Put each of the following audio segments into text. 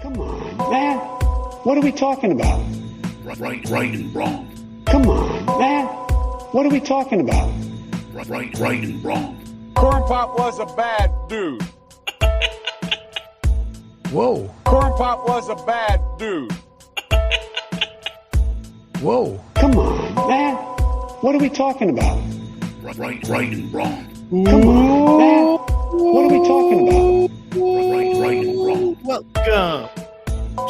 Come on, man. What are we talking about? Right and wrong. Come on, man. What are we talking about? Right and wrong. Corn Pop was a bad dude. Whoa. Corn Pop was a bad dude. Whoa. Come on, man. What are we talking about? Right and wrong. Come on, man. What are we talking about? Right and wrong. Welcome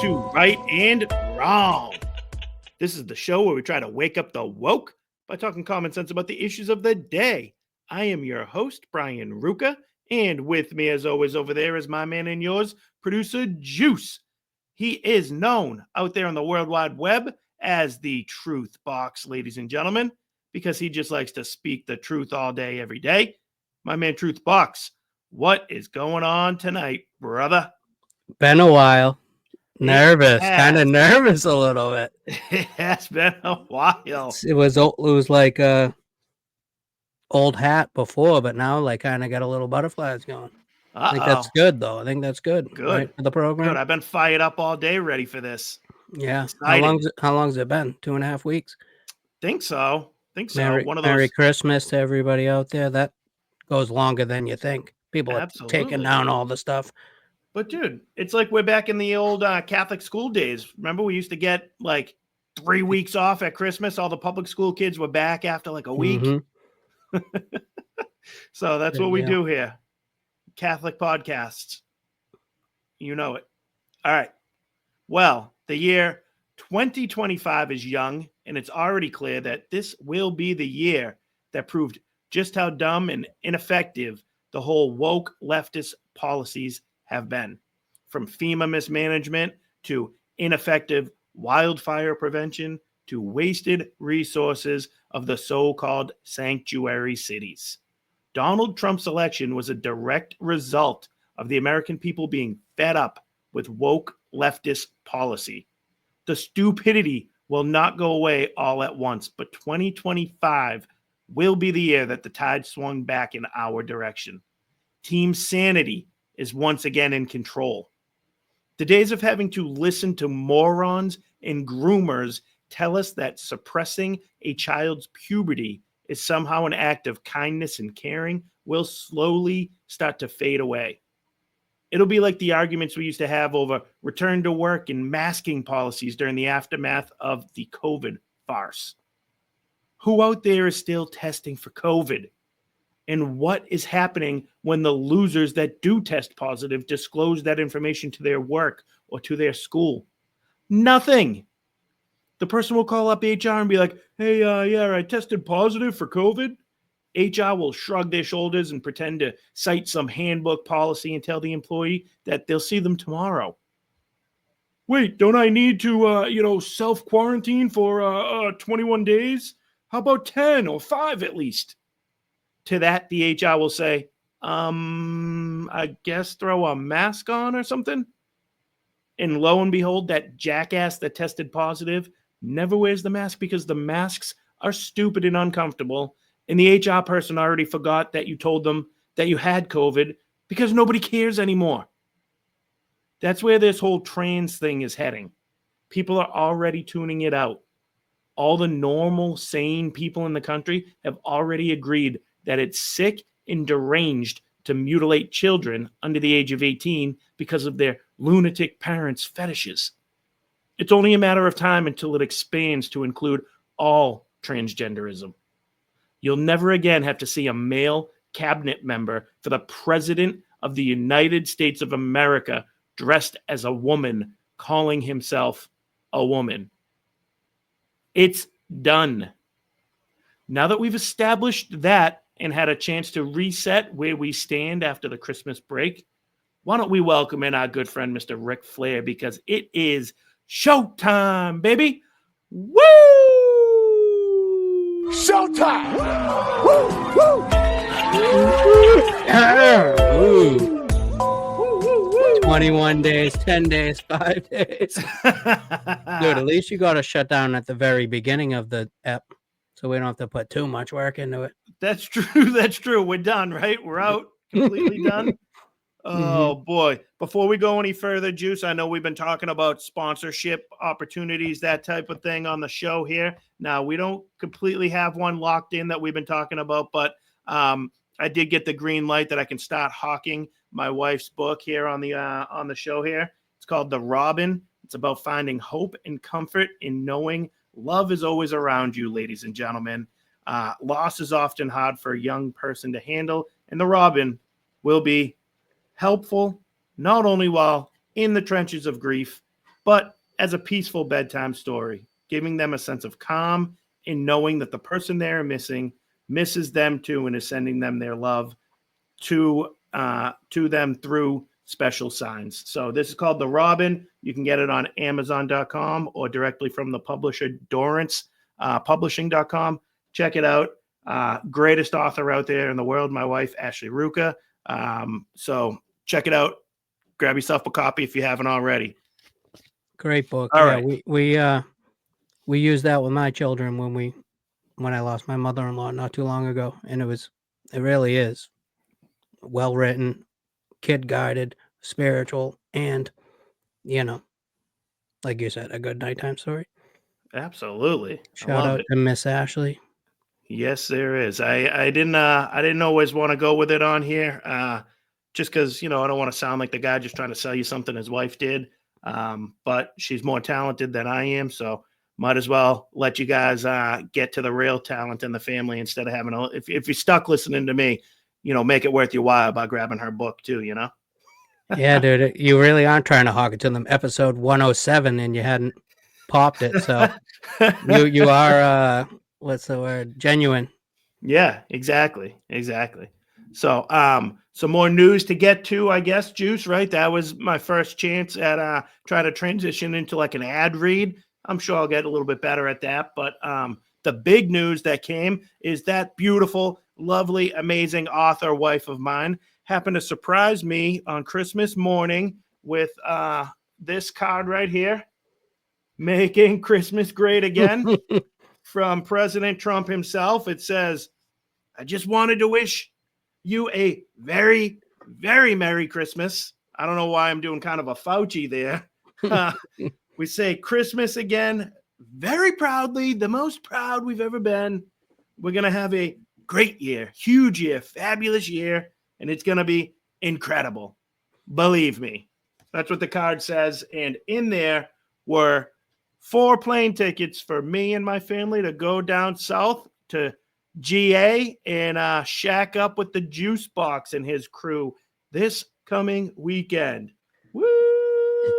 to Right and Wrong. This is the show where we try to wake up the woke by talking common sense about the issues of the day. I am your host, Brian Ruka, and with me, as always, over there is my man and yours, producer Juice. He is known out there on the World Wide Web as the Truth Box, ladies and gentlemen, because he just likes to speak the truth all day, every day. My man, Truth Box, what is going on tonight, brother? Been a while. Nervous. has. Kind of nervous a little bit. It has been a while. It was like a old hat before, but now like kind of got a little butterflies going. I think that's good, though. I think that's good. Good. Right, for the program. Good. I've been fired up all day ready for this. Yeah. Excited. How long's it been? 2.5 weeks? Think so. Merry, One of those. Merry Christmas to everybody out there. That goes longer than you think. People Absolutely. are taking down all the stuff. But dude, it's like we're back in the old Catholic school days. Remember, we used to get like 3 weeks off at Christmas. All the public school kids were back after like a week. Mm-hmm. So that's what we Yeah. do here. Catholic podcasts. You know it. All right. Well, the year 2025 is young, and it's already clear that this will be the year that proved just how dumb and ineffective the whole woke leftist policies have been. From FEMA mismanagement to ineffective wildfire prevention to wasted resources of the so-called sanctuary cities. Donald Trump's election was a direct result of the American people being fed up with woke leftist policy. The stupidity will not go away all at once, but 2025 will be the year that the tide swung back in our direction. Team Sanity is once again in control. The days of having to listen to morons and groomers tell us that suppressing a child's puberty is somehow an act of kindness and caring will slowly start to fade away. It'll be like the arguments we used to have over return to work and masking policies during the aftermath of the COVID farce. Who out there is still testing for COVID? And what is happening when the losers that do test positive disclose that information to their work or to their school? Nothing. The person will call up HR and be like, hey, I tested positive for COVID. HR will shrug their shoulders and pretend to cite some handbook policy and tell the employee that they'll see them tomorrow. Wait, don't I need to, self-quarantine for 21 days? How about 10 or 5 at least? To that, the HR will say, I guess throw a mask on or something. And lo and behold, that jackass that tested positive never wears the mask because the masks are stupid and uncomfortable. And the HR person already forgot that you told them that you had COVID because nobody cares anymore. That's where this whole trans thing is heading. People are already tuning it out. All the normal, sane people in the country have already agreed that it's sick and deranged to mutilate children under the age of 18 because of their lunatic parents' fetishes. It's only a matter of time until it expands to include all transgenderism. You'll never again have to see a male cabinet member for the president of the United States of America dressed as a woman, calling himself a woman. It's done. Now that we've established that and had a chance to reset where we stand after the Christmas break, why don't we welcome in our good friend, Mr. Ric Flair, because it is showtime, baby. Woo! Showtime! Woo! 21 days, 10 days, 5 days. Dude, at least you got to shut down at the very beginning of the ep, so we don't have to put too much work into it. That's true. That's true. We're done, right? We're out. Completely done. Oh boy. Before we go any further, Juice, I know we've been talking about sponsorship opportunities, that type of thing on the show here. Now, we don't completely have one locked in that we've been talking about, but I did get the green light that I can start hawking my wife's book here on the show here. It's called The Robin. It's about finding hope and comfort in knowing love is always around you, ladies and gentlemen. Loss is often hard for a young person to handle, and The Robin will be helpful, not only while in the trenches of grief, but as a peaceful bedtime story, giving them a sense of calm in knowing that the person they're missing misses them too and is sending them their love to them through special signs. So this is called The Robin. You can get it on Amazon.com or directly from the publisher Dorrance Publishing.com. Check it out. Greatest author out there in the world, my wife, Ashley Ruka. So check it out. Grab yourself a copy if you haven't already. Great book. All yeah, right. we used that with my children when I lost my mother-in-law not too long ago, and it really is well written, kid guided, spiritual, and like you said, a good nighttime story. Absolutely. Shout out to Miss Ashley. Yes, there is. I didn't always want to go with it on here, just because I don't want to sound like the guy just trying to sell you something his wife did. But she's more talented than I am, so might as well let you guys get to the real talent in the family instead of having if you're stuck listening to me, make it worth your while by grabbing her book too. Yeah, dude, you really aren't trying to hawk it to them. Episode 107, and you hadn't popped it, so you are what's the word? Genuine. Yeah, exactly. So, some more news to get to, I guess, Juice, right? That was my first chance at trying to transition into like an ad read. I'm sure I'll get a little bit better at that. But the big news that came is that beautiful, lovely, amazing author wife of mine happened to surprise me on Christmas morning with this card right here, Making Christmas Great Again. From President Trump himself. It says, I just wanted to wish you a very, very Merry Christmas. I don't know why I'm doing kind of a Fauci there. We say Christmas again, very proudly, the most proud we've ever been. We're going to have a great year, huge year, fabulous year, and it's going to be incredible. Believe me. That's what the card says. And in there were 4 plane tickets for me and my family to go down south to GA and shack up with the Juice Box and his crew this coming weekend. Woo!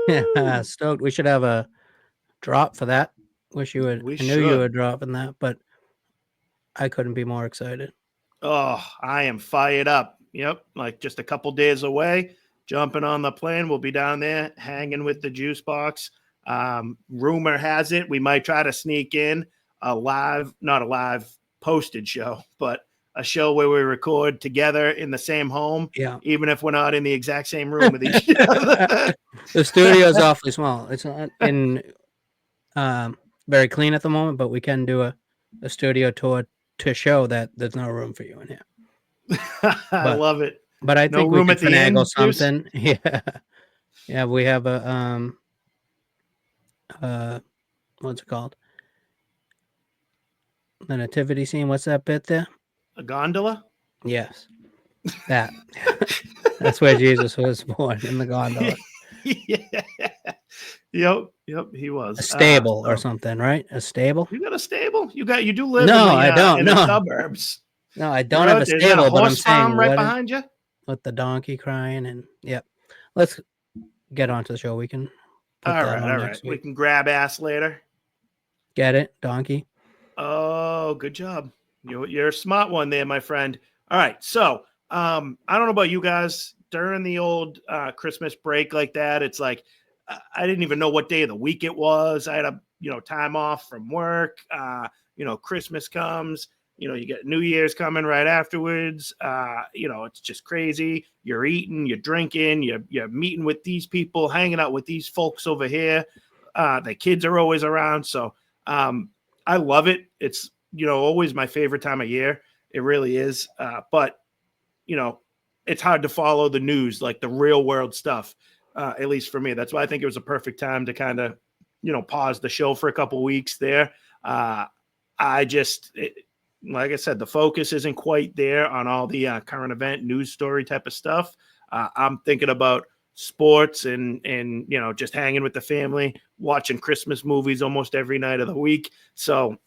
Yeah, stoked. We should have a drop for that. Wish you would. I knew you were dropping that, but I couldn't be more excited. Oh, I am fired up. Yep, like just a couple days away. Jumping on the plane. We'll be down there hanging with the Juice Box. Rumor has it we might try to sneak in not a live posted show, but a show where we record together in the same home. Yeah. Even if we're not in the exact same room with each other. The studio is awfully small. It's not in very clean at the moment, but we can do a studio tour to show that there's no room for you in here. I love it. But I think room we at could the end, finagle something. Yeah. Yeah, we have a what's it called? The nativity scene. What's that bit there? A gondola? Yes. That. That's where Jesus was born, in the gondola. Yeah. Yep, he was. A stable or something, right? A stable? You got a stable? You do live I don't. in the suburbs. No, I don't have a stable, but I'm saying right behind you? With the donkey crying and yep. Let's get on to the show. We can put all that on right. next week. We can grab ass later. Get it? Donkey. Oh, good job. You're a smart one there, my friend. All right. So I don't know about you guys during the old Christmas break like that. It's like I didn't even know what day of the week it was. I had a time off from work. Christmas comes. You get New Year's coming right afterwards. It's just crazy. You're eating, you're drinking, you're meeting with these people, hanging out with these folks over here. The kids are always around. So I love it. It's, always my favorite time of year. It really is. But, it's hard to follow the news, like the real world stuff, at least for me. That's why I think it was a perfect time to kind of, pause the show for a couple weeks there. Like I said, the focus isn't quite there on all the current event news story type of stuff. I'm thinking about sports and just hanging with the family, watching Christmas movies almost every night of the week. So,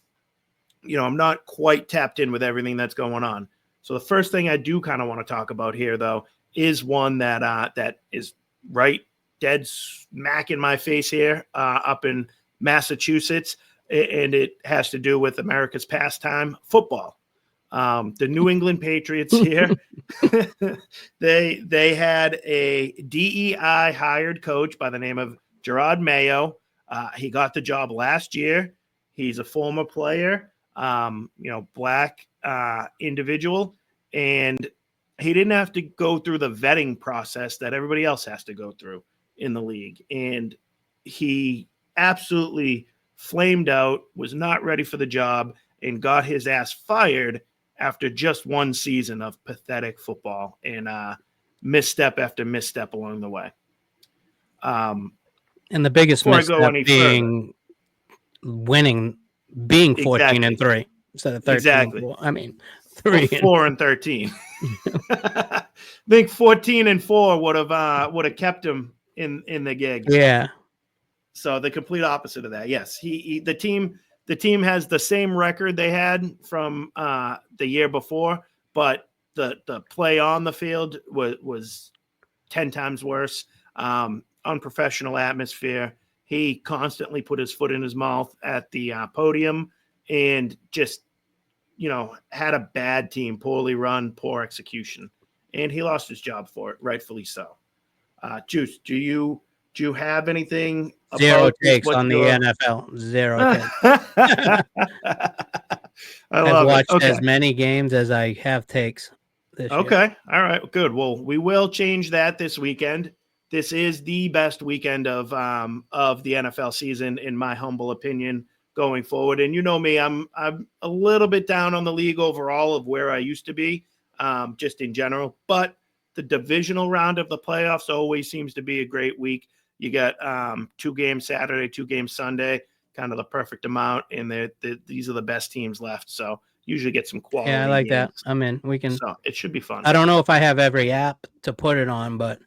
I'm not quite tapped in with everything that's going on. So the first thing I do kind of want to talk about here, though, is one that is right dead smack in my face here up in Massachusetts, and it has to do with America's pastime, football. The New England Patriots here, they had a DEI hired coach by the name of Jerod Mayo. He got the job last year. He's a former player, black individual, and he didn't have to go through the vetting process that everybody else has to go through in the league. And he absolutely flamed out, was not ready for the job, and got his ass fired after just one season of pathetic football and misstep after misstep along the way. And the biggest misstep being winning, being 14-3 instead of 13. Exactly. I mean, 4-13. I think 14-4 would have kept him in the gig. Yeah. So the complete opposite of that. Yes, the team has the same record they had from the year before, but the play on the field was 10 times worse. Unprofessional atmosphere. He constantly put his foot in his mouth at the podium and just, had a bad team, poorly run, poor execution, and he lost his job for it, rightfully so. Juice, do you have anything? Zero takes on the NFL. Zero takes. I've watched as many games as I have takes this year. Okay. All right. Good. Well, we will change that this weekend. This is the best weekend of the NFL season, in my humble opinion, going forward. And you know me, I'm a little bit down on the league overall of where I used to be, just in general. But the divisional round of the playoffs always seems to be a great week. You got 2 games Saturday, 2 games Sunday, kind of the perfect amount, and these are the best teams left. So usually get some quality. Yeah, I like games. that. I'm in. We can. So it should be fun. I don't know if I have every app to put it on, but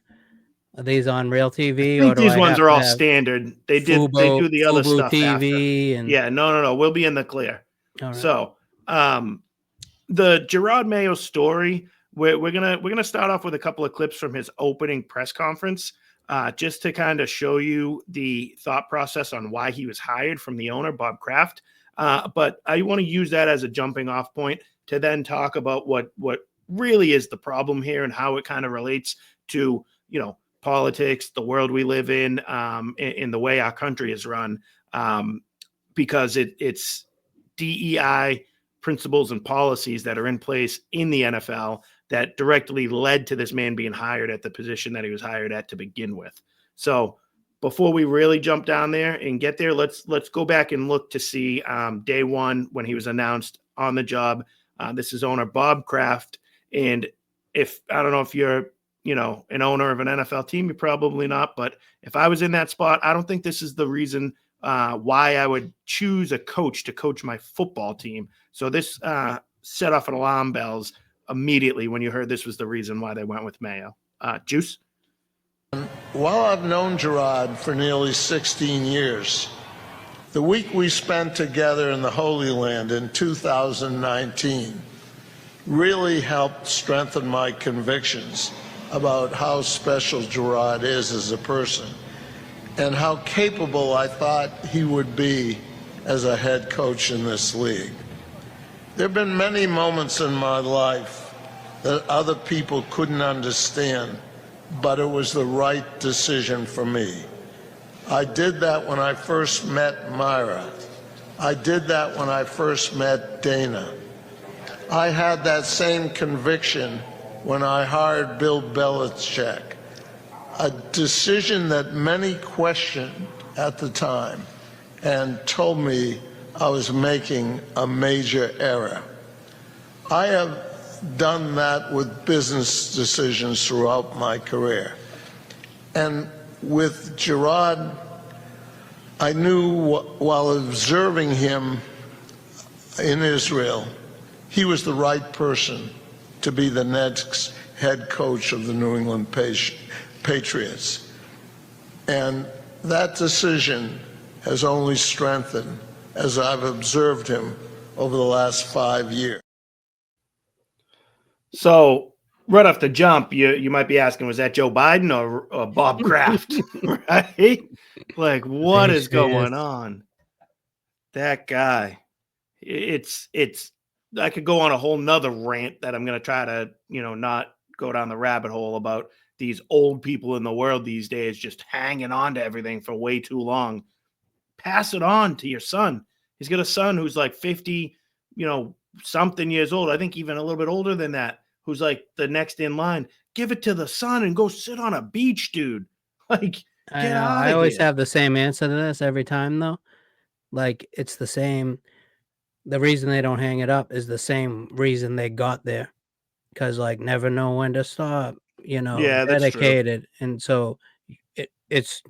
are these on Real TV? I think these ones are all standard. They do the other Fubo stuff TV after. and Yeah, no. We'll be in the clear. All right. So the Jerod Mayo story, we're gonna start off with a couple of clips from his opening press conference, just to kind of show you the thought process on why he was hired from the owner, Bob Kraft. But I want to use that as a jumping off point to then talk about what really is the problem here and how it kind of relates to, politics, the world we live in the way our country is run, because it's DEI principles and policies that are in place in the NFL that directly led to this man being hired at the position that he was hired at to begin with. So before we really jump down there and get there, let's go back and look to see day one when he was announced on the job. This is owner Bob Kraft. And I don't know if you're an owner of an NFL team, you're probably not. But if I was in that spot, I don't think this is the reason why I would choose a coach to coach my football team. So this set off an alarm bells immediately when you heard this was the reason why they went with Mayo. Juice? While I've known Jerod for nearly 16 years, the week we spent together in the Holy Land in 2019 really helped strengthen my convictions about how special Jerod is as a person and how capable I thought he would be as a head coach in this league. There have been many moments in my life that other people couldn't understand, but it was the right decision for me. I did that when I first met Myra. I did that when I first met Dana. I had that same conviction when I hired Bill Belichick, a decision that many questioned at the time and told me I was making a major error. I have done that with business decisions throughout my career. And with Jerod, I knew while observing him in Israel, he was the right person to be the next head coach of the New England Patriots. And that decision has only strengthened as I've observed him over the last 5 years. So right off the jump, you might be asking, was that Joe Biden or Bob Kraft? Right? Like, what is going on? That guy. It's I could go on a whole nother rant that I'm going to try to, not go down the rabbit hole about these old people in the world these days just hanging on to everything for way too long. Pass it on to your son. He's got a son who's like 50, something years old. I think even a little bit older than that, who's like the next in line. Give it to the son and go sit on a beach, dude. Like, I get know. out of I always here. have the same answer to this every time, though. Like, it's the same. The reason they don't hang it up is the same reason they got there. Because, like, never know when to stop, Yeah, that's true. dedicated. And so it's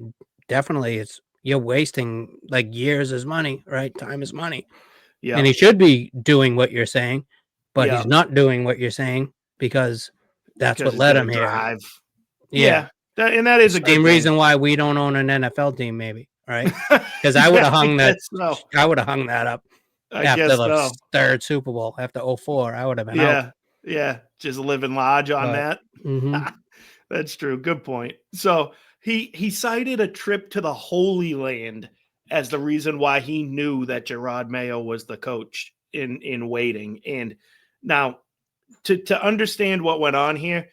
definitely, you're wasting like years is money, right? Time is money. Yeah. And he should be doing what you're saying, but Yeah. he's not doing what you're saying because that's Because what he's led got him to here. drive. Yeah. And that is a good Same thing. reason why we don't own an NFL team, maybe, right? Because I would have hung that. So. I would have hung that up I after guess the so. third Super Bowl, after 2004. I would have been out. Yeah. Just living large on But, that. That's true. Good point. So he cited a trip to the Holy Land as the reason why he knew that Jerod Mayo was the coach in waiting. And now to understand what went on here,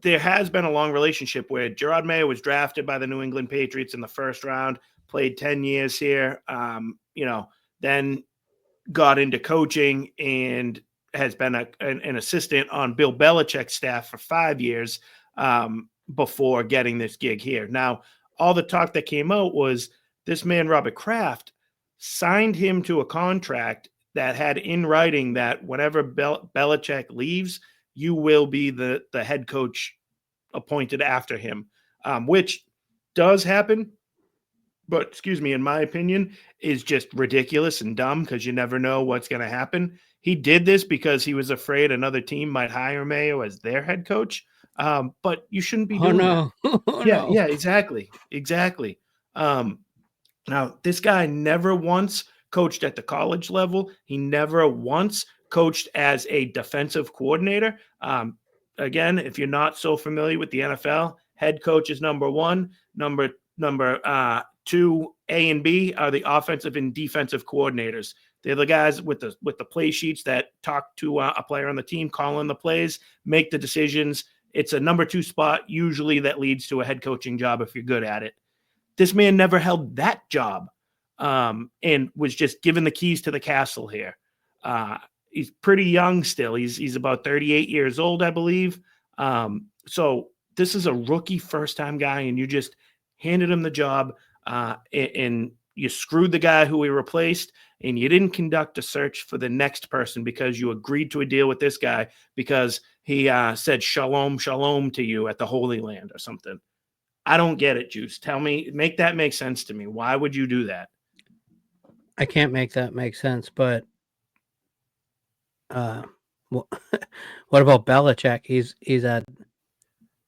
there has been a long relationship where Jerod Mayo was drafted by the New England Patriots in the first round, played 10 years here, then got into coaching and has been an assistant on Bill Belichick's staff for 5 years before getting this gig here. Now, all the talk that came out was this man, Robert Kraft, signed him to a contract that had in writing that whenever Belichick leaves, you will be the head coach appointed after him, which does happen. But, in my opinion, is just ridiculous and dumb because you never know what's going to happen. He did this because he was afraid another team might hire Mayo as their head coach. But you shouldn't be doing that. Yeah, exactly. Now, this guy never once coached at the college level. He never once coached as a defensive coordinator. Again, if you're not so familiar with the NFL, head coach is number one. Number 2, A and B are the offensive and defensive coordinators. They're the guys with the play sheets that talk to a player on the team, call in the plays, make the decisions. It's a number 2 spot usually that leads to a head coaching job if you're good at it. This man never held that job and was just given the keys to the castle here. He's pretty young still. He's about 38 years old, I believe. So this is a rookie first-time guy, and you just handed him the job, and you screwed the guy who he replaced, and you didn't conduct a search for the next person because you agreed to a deal with this guy because he said shalom, shalom to you at the Holy Land or something. I don't get it, Juice. Tell me, make that make sense to me. Why would you do that? I can't make that make sense, but what about Belichick? He's at.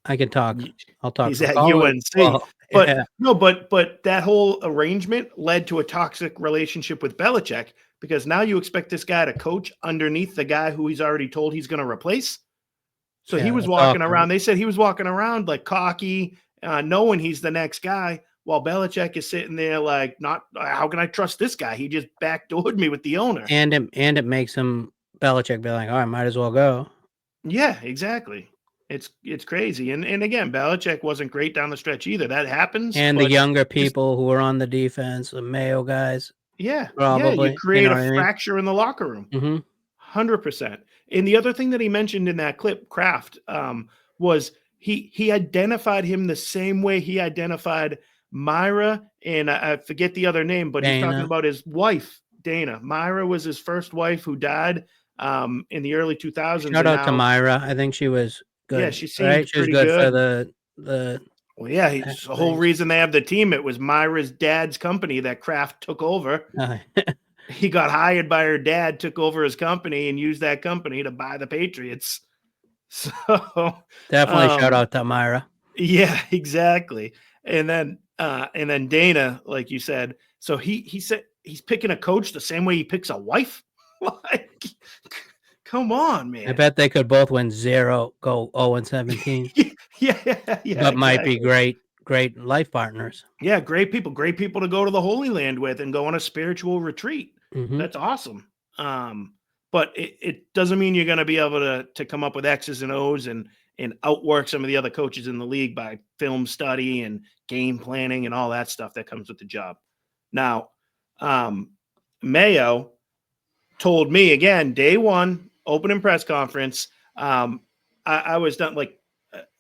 I can talk. I'll talk. He's at UNC. Well, but yeah. no, but that whole arrangement led to a toxic relationship with Belichick because now you expect this guy to coach underneath the guy who he's already told he's going to replace. So he was walking around. They said he was walking around like cocky, knowing he's the next guy, while Belichick is sitting there like, not how can I trust this guy? He just backdoored me with the owner. And it makes him Belichick be like, all right, might as well go. Yeah, exactly. It's crazy. And again, Belichick wasn't great down the stretch either. That happens. And the younger people who are on the defense, the Mayo guys. Yeah. Probably. You create a fracture in the locker room. 100%. And the other thing that he mentioned in that clip, Kraft, was he identified him the same way he identified Myra, and I forget the other name, but he's talking about his wife, Dana. Myra was his first wife who died in the early 2000s. Shout and out to now, Myra. I think she was yeah, good. she seemed Right? She was pretty good for good. the Well, yeah, he's the whole things. reason they have the team. It was Myra's dad's company that Kraft took over. He got hired by her dad, took over his company, and used that company to buy the Patriots. So Definitely shout out to Myra. yeah, exactly. And then Dana, like you said, so he said he's picking a coach the same way he picks a wife. Like, come on, man. I bet they could both win 0, go 0-17. yeah, But might be exactly. great life partners. Yeah, great people to go to the Holy Land with and go on a spiritual retreat. Mhm. That's awesome. But it doesn't mean you're going to be able to come up with X's and O's and outwork some of the other coaches in the league by film study and game planning and all that stuff that comes with the job. Now, Mayo told me again, day one, opening press conference. I was done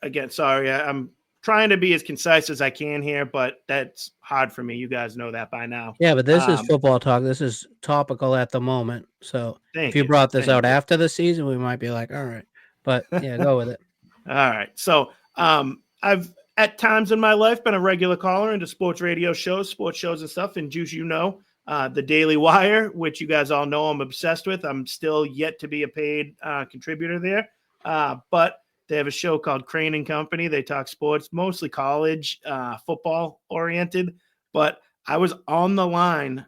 again. Sorry, I'm trying to be as concise as I can here, but that's hard for me. You guys know that by now. Yeah, but this is football talk. This is topical at the moment. So if you you. brought this Thank out you. after the season, we might be like, all right. But yeah, go with it. All right. So I've at times in my life been a regular caller into sports radio shows, sports shows and stuff. And Juice, the Daily Wire, which you guys all know I'm obsessed with. I'm still yet to be a paid contributor there. But they have a show called Crane and Company. They talk sports, mostly college football oriented. But I was on the line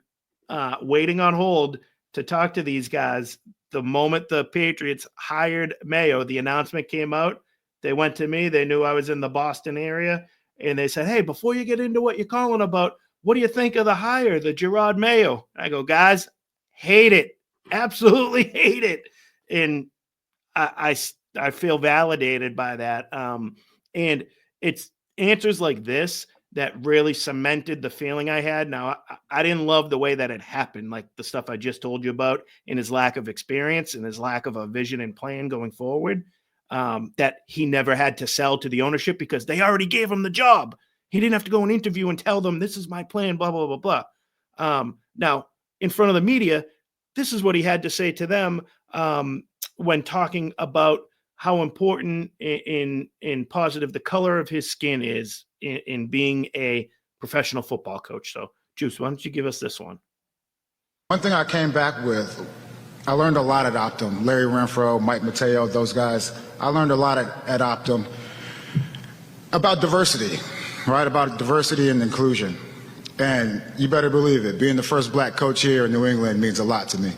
waiting on hold to talk to these guys. The moment the Patriots hired Mayo, the announcement came out. They went to me. They knew I was in the Boston area. And they said, hey, before you get into what you're calling about, what do you think of the hire, the Jerod Mayo? I go, guys, hate it. Absolutely hate it. And I feel validated by that. And it's answers like this that really cemented the feeling I had. Now, I didn't love the way that it happened, like the stuff I just told you about, and his lack of experience and his lack of a vision and plan going forward, that he never had to sell to the ownership because they already gave him the job. He didn't have to go and interview and tell them, this is my plan, blah, blah, blah, blah. Now, in front of the media, this is what he had to say to them when talking about how important in positive the color of his skin is in being a professional football coach. So, Juice, why don't you give us this one? One thing I came back with, I learned a lot at Optum. Larry Renfro, Mike Mateo, those guys. I learned a lot at Optum about diversity, right? About diversity and inclusion. And you better believe it. Being the first black coach here in New England means a lot to me.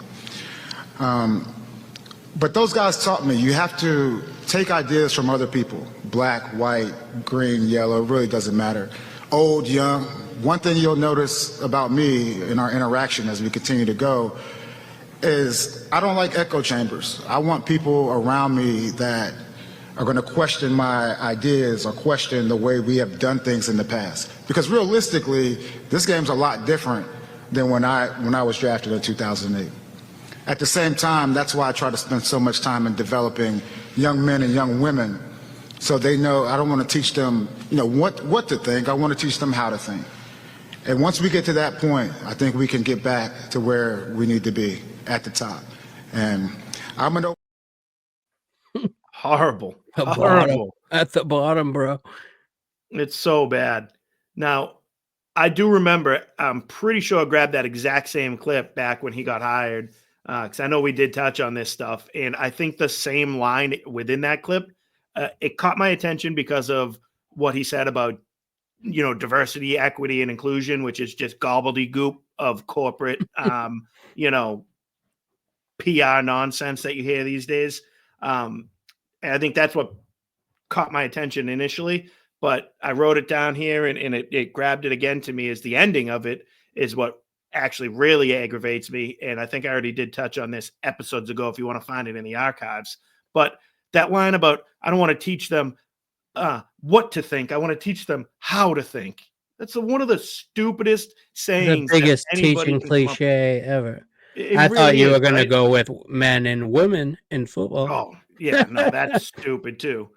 But those guys taught me you have to take ideas from other people, black, white, green, yellow, it really doesn't matter, old, young. One thing you'll notice about me in our interaction as we continue to go is I don't like echo chambers. I want people around me that are going to question my ideas or question the way we have done things in the past. Because realistically, this game's a lot different than when I was drafted in 2008. At the same time, that's why I try to spend so much time in developing young men and young women so they know I don't want to teach them, what to think. I want to teach them how to think. And once we get to that point, I think we can get back to where we need to be at the top. And I'm going to... Horrible. At the bottom, bro. It's so bad. Now, I do remember, I'm pretty sure I grabbed that exact same clip back when he got hired. Because I know we did touch on this stuff. And I think the same line within that clip, it caught my attention because of what he said about, diversity, equity, and inclusion, which is just gobbledygook of corporate, PR nonsense that you hear these days. And I think that's what caught my attention initially. But I wrote it down here and it grabbed it again to me as the ending of it is what actually really aggravates me. And I think I already did touch on this episodes ago if you want to find it in the archives. But that line about I don't want to teach them what to think. I want to teach them how to think. That's one of the stupidest sayings. The biggest teaching cliche ever. I thought you were going to go with men and women in football. Oh, yeah. No, that's stupid too.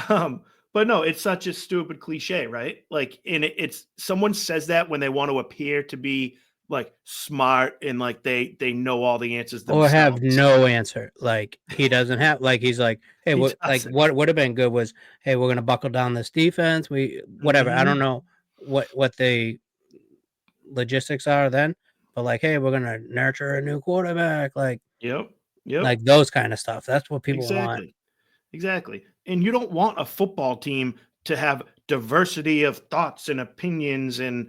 But no, it's such a stupid cliche, right? Like, it's someone says that when they want to appear to be like smart and like they know all the answers or themselves. have no answer. Like he doesn't have. Like he's like, hey, He what? Like doesn't. what would have been good was, hey, we're gonna buckle down this defense. We whatever. I don't Mhm. know what the logistics are then, but like, hey, we're gonna nurture a new quarterback. Yep. Yep. Like those kind of stuff. That's what people want. Exactly. Exactly. And you don't want a football team to have diversity of thoughts and opinions and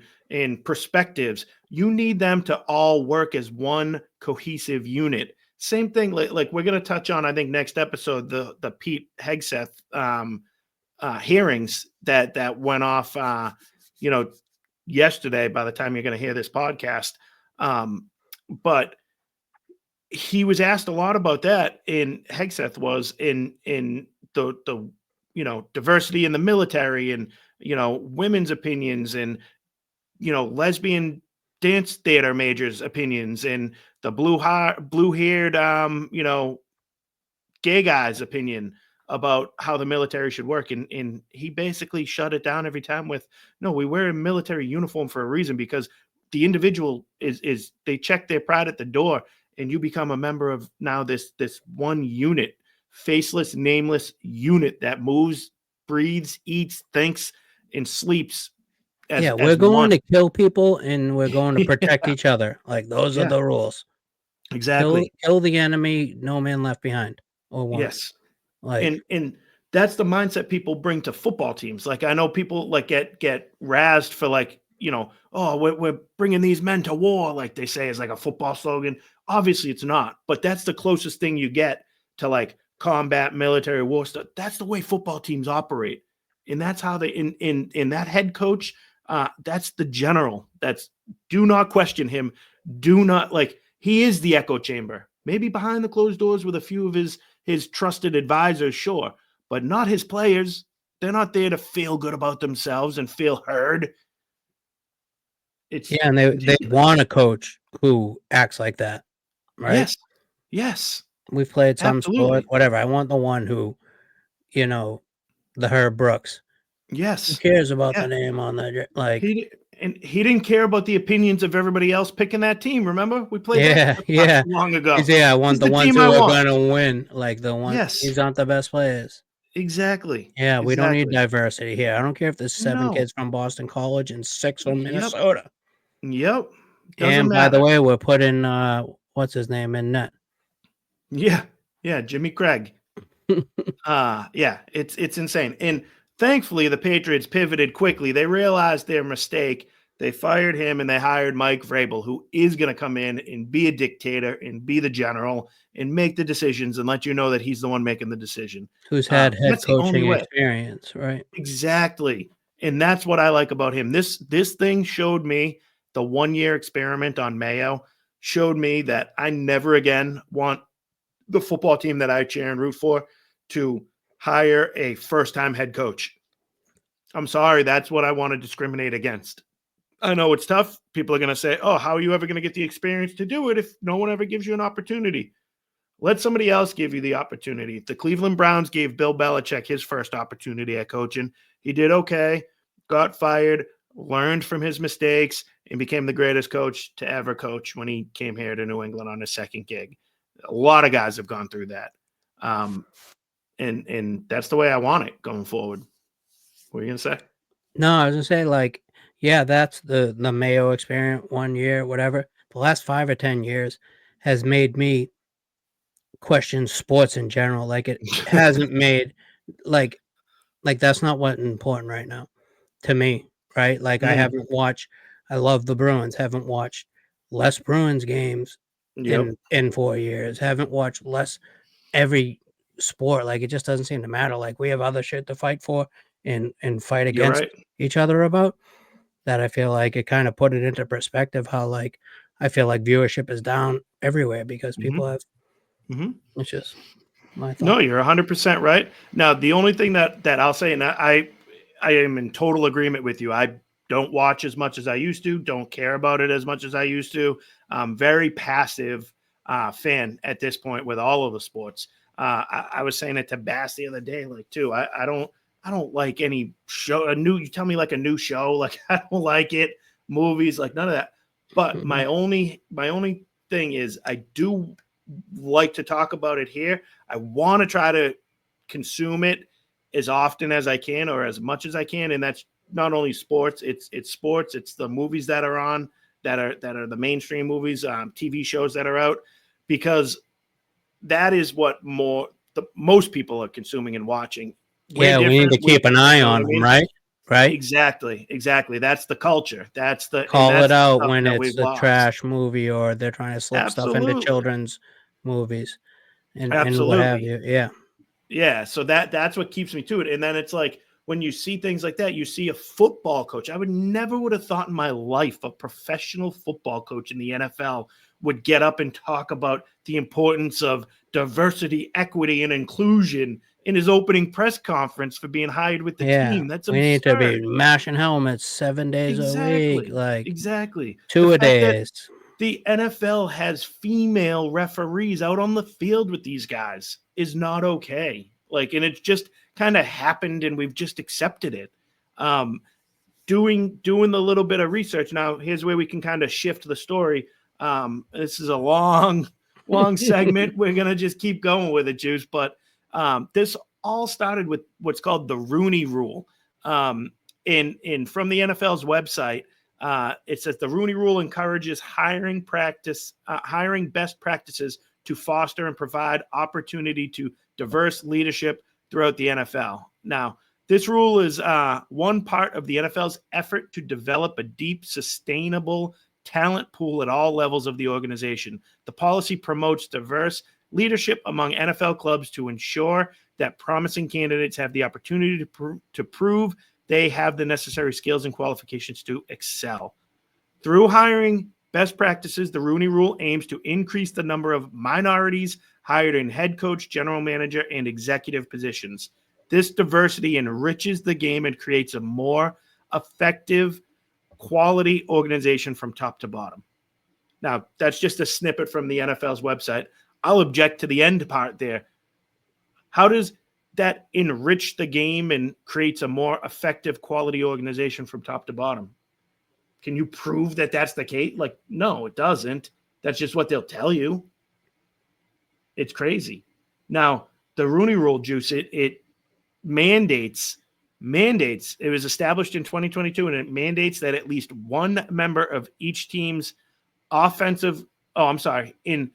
perspectives. You need them to all work as one cohesive unit. Same thing, like we're going to touch on, I think, next episode, the Pete Hegseth hearings that went off, you know, yesterday. By the time you're going to hear this podcast, but he was asked a lot about that. In Hegseth was in the diversity in the military and women's opinions and lesbian dance theater majors opinions and the blue haired gay guy's opinion about how the military should work. And he basically shut it down every time with, no, we wear a military uniform for a reason, because the individual is they check their pride at the door and you become a member of now this one unit, faceless, nameless unit that moves, breathes, eats, thinks, and sleeps Yeah, we're as going one. to kill people and we're going to Yeah, protect each other. Like those are yeah, the rules. exactly. Kill the enemy, no man left behind. Or one. Yes. Like And that's the mindset people bring to football teams. Like I know people like get razzed for like, oh, we're bringing these men to war, like they say is like a football slogan. Obviously it's not, but that's the closest thing you get to like combat military war stuff. That's the way football teams operate. And that's how they in that head coach, that's the general. That's, do not question him. Do not, like, he is the echo chamber. Maybe behind the closed doors with a few of his trusted advisors, sure, but not his players. They're not there to feel good about themselves and feel heard. It's yeah, and they want a coach who acts like that, right? yes, yes, We've played some sports, absolutely, whatever. I want the one who, the Herb Brooks. Who yes, cares about yeah. the name on like, He didn't care about the opinions of everybody else picking that team. Remember, we played that yeah, not yeah. too long ago. I He's want the the ones team I who are want. gonna win, like the one Yes, these aren't the best players. exactly, Yeah, we don't need exactly. diversity here. I don't care if there's 7 No, kids from Boston College and 6 from yep, Minnesota. yep. Doesn't And by the matter. way, we're putting what's his name in net. Yeah, yeah. Jimmy Craig. Yeah, it's insane. And thankfully the Patriots pivoted quickly. They realized their mistake. They fired him and they hired Mike Vrabel, who is going to come in and be a dictator and be the general and make the decisions and let you know that he's the one making the decision. Who's had head That's the only coaching way. experience, right? Exactly. And that's what I like about him. This thing showed me, the 1-year experiment on Mayo showed me that I never again want the football team that I cheer and root for to hire a first-time head coach. I'm sorry, that's what I want to discriminate against. I know it's tough. People are going to say, oh, how are you ever going to get the experience to do it if no one ever gives you an opportunity? Let somebody else give you the opportunity. The Cleveland Browns gave Bill Belichick his first opportunity at coaching. He did okay, got fired, learned from his mistakes, and became the greatest coach to ever coach when he came here to New England on his second gig. A lot of guys have gone through that. And that's the way I want it going forward. What are you going to say? No, I was gonna say, like, yeah, that's the Mayo experience, 1 year, whatever. The last 5 or 10 years has made me question sports in general. Like, it hasn't made like that's not what's important right now to me, right? Like, I love the Bruins, haven't watched less Bruins games Yep. in 4 years, haven't watched less every sport. Like, it just doesn't seem to matter. Like, we have other shit to fight for and fight You're against right. each other about, that I feel like it kind of put it into perspective how, like, I feel like viewership is down everywhere because people have Mm-hmm. it's just my No, thought. you're 100% right. Now, the only thing that I'll say, and I am in total agreement with you. I don't watch as much as I used to. Don't care about it as much as I used to. I'm very passive fan at this point with all of the sports. I was saying it to Bass the other day, like too. I don't like any show. You tell me like a new show, like I don't like it. Movies, like none of that. But my only thing is I do like to talk about it here. I want to try to consume it as often as I can or as much as I can. And that's not only sports, it's sports, it's the movies that are on that are the mainstream movies, TV shows that are out, because that is what most people are consuming and watching. Yeah, we need to keep an eye on them, right? Right. Exactly. That's the culture. That's the Call it out stuff when that it's we've a lost. trash movie or they're trying to slip stuff into Absolutely. children's movies and what have Absolutely. you. Yeah. Yeah, so that's what keeps me to it. And then it's like when you see things like that, you see a football coach. I would have thought in my life a professional football coach in the NFL would get up and talk about the importance of diversity, equity, and inclusion in his opening press conference for being hired with the Yeah. team. That's We need to absurd. be mashing helmets 7 days a week, like Exactly. 2 The a fact that days. the NFL has female referees out on the field with these guys is not okay. Like, and it's just kind of happened and we've just accepted it. Doing the little bit of research. Now, here's where we can kind of shift the story. This is a long segment. We're going to just keep going with it, Juice. But this all started with what's called the Rooney Rule. From the NFL's website, it says the Rooney Rule encourages hiring best practices to foster and provide opportunity to diverse leadership throughout the NFL. Now, this rule is one part of the NFL's effort to develop a deep, sustainable talent pool at all levels of the organization. The policy promotes diverse leadership among NFL clubs to ensure that promising candidates have the opportunity to prove they have the necessary skills and qualifications to excel. Through hiring best practices, the Rooney Rule aims to increase the number of minorities hired in head coach, general manager, and executive positions. This diversity enriches the game and creates a more effective, quality organization from top to bottom. Now, that's just a snippet from the NFL's website. I'll object to the end part there. How does that enrich the game and creates a more effective, quality organization from top to bottom? Can you prove that that's the case? Like, no, it doesn't. That's just what they'll tell you. It's crazy. Now, the Rooney Rule, Juice, it mandates, it was established in 2022, and it mandates that at least one member of each team's in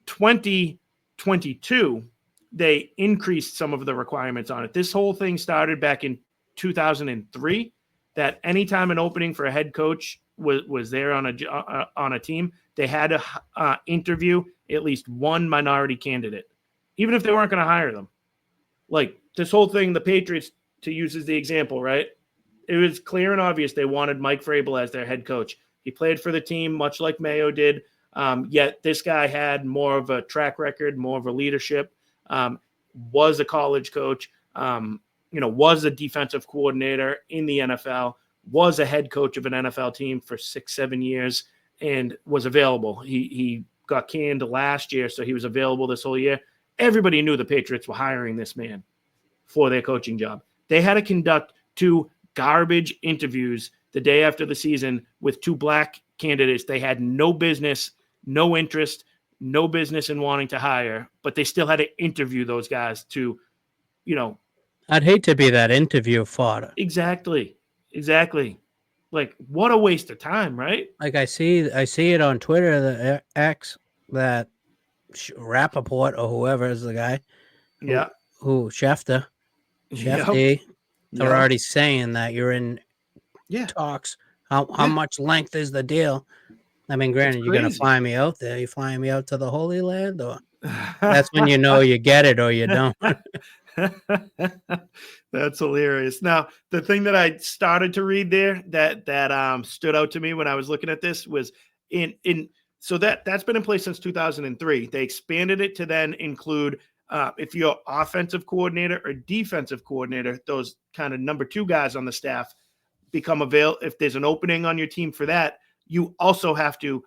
2022, they increased some of the requirements on it. This whole thing started back in 2003, that anytime an opening for a head coach was there on a team, they had to interview at least one minority candidate, even if they weren't going to hire them. Like this whole thing, the Patriots, to use as the example, right? It was clear and obvious they wanted Mike Vrabel as their head coach. He played for the team much like Mayo did, yet this guy had more of a track record, more of a leadership, was a college coach, was a defensive coordinator in the NFL, was a head coach of an NFL team for 6-7 years, and was available. He got canned last year, so he was available this whole year. Everybody knew the Patriots were hiring this man for their coaching job. They had to conduct 2 garbage interviews the day after the season with 2 black candidates they had no business, no interest, no business in wanting to hire, but they still had to interview those guys to, I'd hate to be that interview fodder. Exactly. Like, what a waste of time, right? Like I see it on Twitter, the X, that Rappaport or whoever is the guy, Schefter, they're already saying that you're in talks. How much length is the deal? I mean, granted, you're going to fly me out there. You flying me out to the Holy Land, or that's when you know you get it or you don't. That's hilarious. Now, the thing that I started to read there that stood out to me when I was looking at this was so that's been in place since 2003. They expanded it to then include if you're offensive coordinator or defensive coordinator, those kind of number 2 guys on the staff become available. If there's an opening on your team for that, you also have to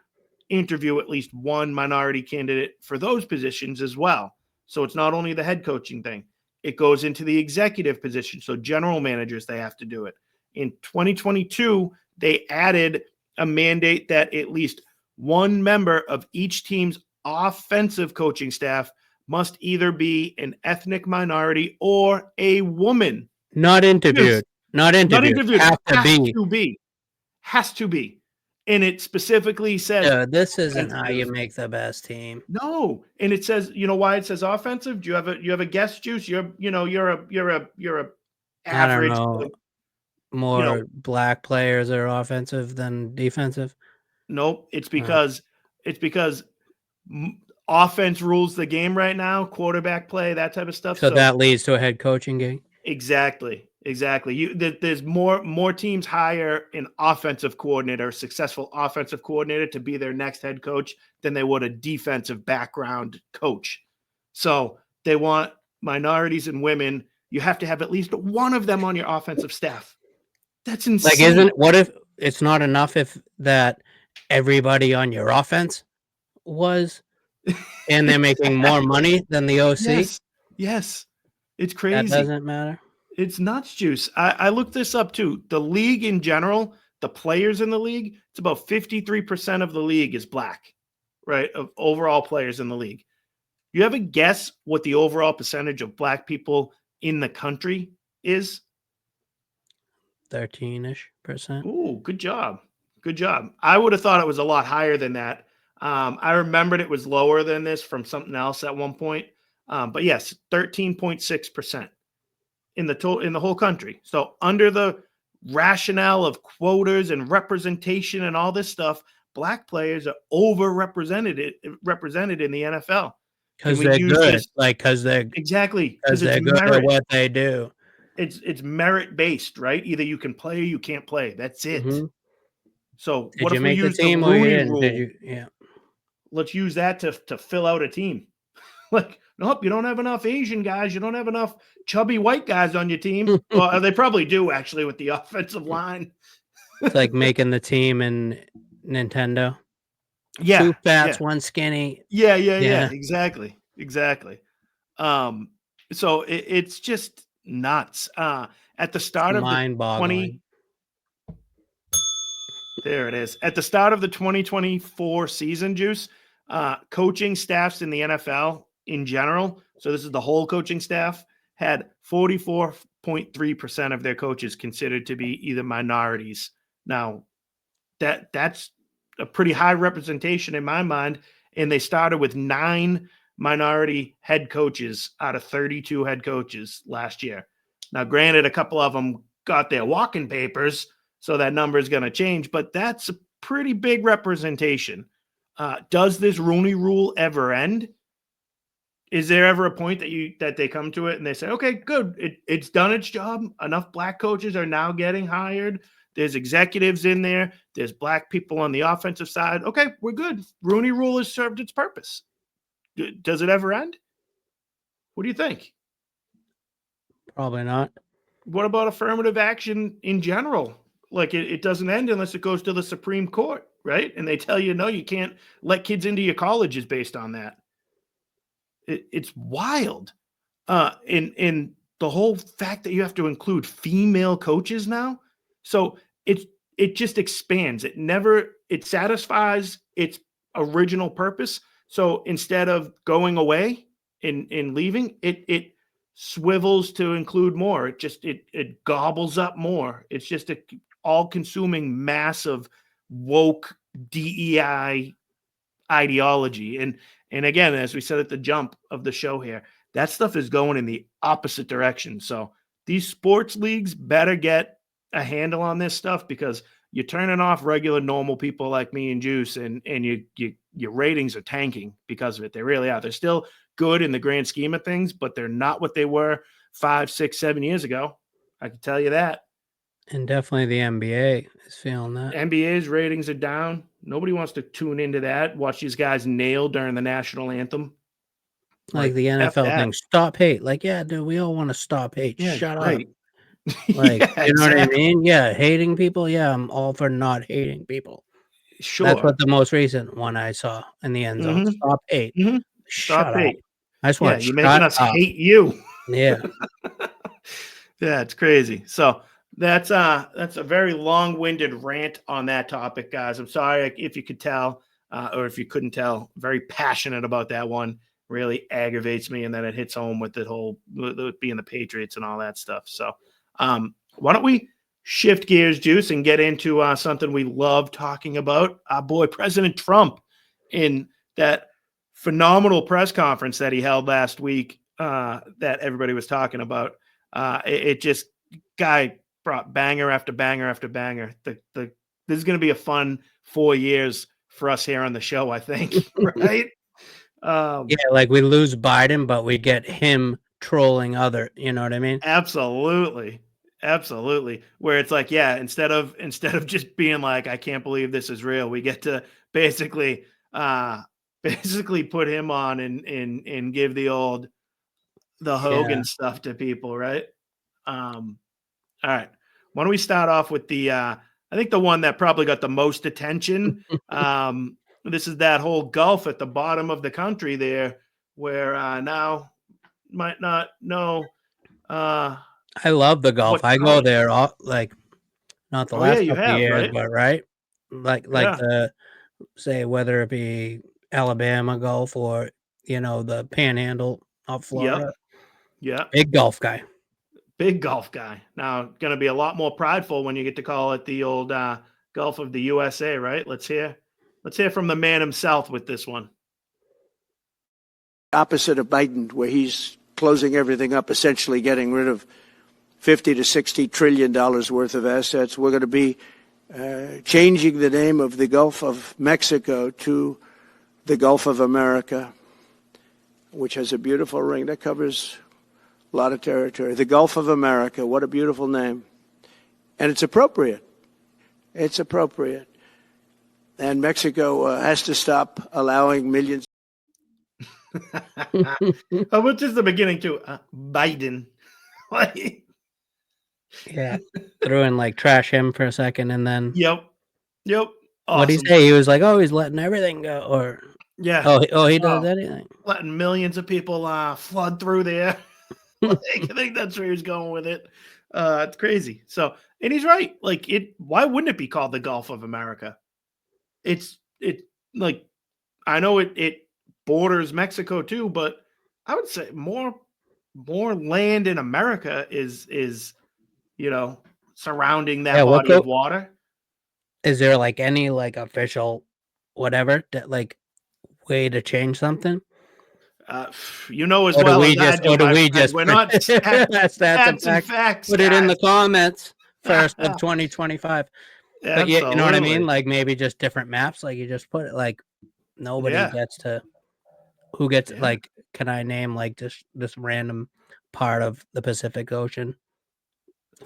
interview at least one minority candidate for those positions as well. So it's not only the head coaching thing. It goes into the executive position. So general managers, they have to do it. In 2022, they added a mandate that at least one member of each team's offensive coaching staff must either be an ethnic minority or a woman. Not interviewed. Not Not interviewed. interviewed. Have to Has be. to be. Has to be. And it specifically says This isn't how you offensive. make the best team. No, and it says, you know why it says offensive? Do you have a guess, Juice? You're a I don't average, know. More black players are offensive than defensive. Nope. It's because offense rules the game right now. Quarterback play, that type of stuff. So that leads to a head coaching gig. Exactly. There's more teams hire an offensive coordinator, successful offensive coordinator, to be their next head coach than they would a defensive background coach. So they want minorities and women. You have to have at least one of them on your offensive staff. That's insane. What if it's not enough if that everybody on your offense was, and they're making more money than the OC? Yes. It's crazy. That doesn't matter. It's nuts, Juice. I looked this up too. The league in general, the players in the league, it's about 53% of the league is black, right? Of overall players in the league. You have a guess what the overall percentage of black people in the country is? 13-ish%. Ooh, good job. Good job. I would have thought it was a lot higher than that. I remembered it was lower than this from something else at one point. But yes, 13.6% in the whole country. So under the rationale of quotas and representation and all this stuff, black players are represented in the NFL. Because they're good. Because they're exactly because they're good at what they do. It's merit based, right? Either you can play or you can't play. That's it. Mm-hmm. So Did what you if make we the use team the or you Rooney didn't? rule? Yeah. Let's use that to fill out a team. Like, nope, you don't have enough Asian guys. You don't have enough chubby white guys on your team. Well, they probably do actually with the offensive line. It's like making the team in Nintendo. Yeah. 2 fats, 1 skinny. Yeah. Exactly. So it's just nuts. At the start of mind-boggling. There it is. At the start of the 2024 season, Juice, coaching staffs in the NFL in general, so this is the whole coaching staff, had 44.3% of their coaches considered to be either minorities. Now, that's a pretty high representation in my mind, and they started with 9 minority head coaches out of 32 head coaches last year. Now, granted, a couple of them got their walking papers, so that number is going to change, but that's a pretty big representation. Does this Rooney Rule ever end? Is there ever a point that they come to it and they say, okay, good, it's done its job. Enough black coaches are now getting hired. There's executives in there. There's black people on the offensive side. Okay, we're good. Rooney Rule has served its purpose. Does it ever end? What do you think? Probably not. What about affirmative action in general? Like it doesn't end unless it goes to the Supreme Court, right? And they tell you, no, you can't let kids into your colleges based on that. It's wild. And the whole fact that you have to include female coaches now. So it just expands. It satisfies its original purpose. So instead of going away and leaving, it swivels to include more. It gobbles up more. It's just a all-consuming massive woke DEI ideology. And again, as we said at the jump of the show here, that stuff is going in the opposite direction. So these sports leagues better get a handle on this stuff, because you're turning off regular normal people like me and Juice, and your ratings are tanking because of it. They really are. They're still good in the grand scheme of things, but they're not what they were 5, 6, 7 years ago. I can tell you that. And definitely the NBA is feeling that. NBA's ratings are down. Nobody wants to tune into that. Watch these guys nail during the national anthem. Like the NFL thing. Stop hate. Like, yeah, dude, we all want to stop hate. Yeah, shut right. up. Like, Yeah, you know exactly. what I mean? Yeah, hating people. Yeah, I'm all for not hating people. Sure. That's what the most recent one I saw in the end zone. Mhm. Stop hate. Mhm. Shut Stop up. hate. I just want you're to making us hate you. Yeah. Yeah, it's crazy. So That's a very long-winded rant on that topic, guys. I'm sorry if you could tell, or if you couldn't tell. Very passionate about that one. Really aggravates me, and then it hits home with the whole with being the Patriots and all that stuff. So, why don't we shift gears, Juice, and get into something we love talking about? Our boy President Trump in that phenomenal press conference that he held last week that everybody was talking about. It just guy brought banger after banger after banger. This is going to be a fun 4 years for us here on the show, I think. Right? Yeah, like we lose Biden, but we get him trolling other. You know what I mean? Absolutely. Where it's like, yeah, instead of just being like, I can't believe this is real, we get to basically put him on and give the Hogan stuff to people, right? All right. Why don't we start off with I think the one that probably got the most attention. This is that whole Gulf at the bottom of the country there, where now might not know. I love the Gulf. I go there all not the last couple of years, but right, like the say whether it be Alabama Gulf or the Panhandle of Florida. Yeah, big Gulf guy. Big Gulf guy. Now going to be a lot more prideful when you get to call it the old Gulf of the USA, right? Let's hear from the man himself with this one. Opposite of Biden, where he's closing everything up, essentially getting rid of $50 to $60 trillion worth of assets. We're going to be changing the name of the Gulf of Mexico to the Gulf of America, which has a beautiful ring that covers a lot of territory. The Gulf of America, what a beautiful name. And it's appropriate. It's appropriate. And Mexico has to stop allowing millions. Which is the beginning too. Biden. Yeah. Threw in like trash him for a second and then. Yep. Awesome. What'd he say? He was like, oh, he's letting everything go. Or yeah. Oh, he does anything. Letting millions of people flood through there. I think that's where he's going with it. It's crazy. So, and he's right. Like why wouldn't it be called the Gulf of America? It's like, I know it borders Mexico too, but I would say more land in America is surrounding that body of water. Is there like any like official whatever that like way to change something? As well as I do. We're not that's facts. Put it in the comments first of 2025. But yeah, you know what I mean? Like maybe just different maps. Like you just put it like nobody gets to. Who gets like? Can I name like just this random part of the Pacific Ocean?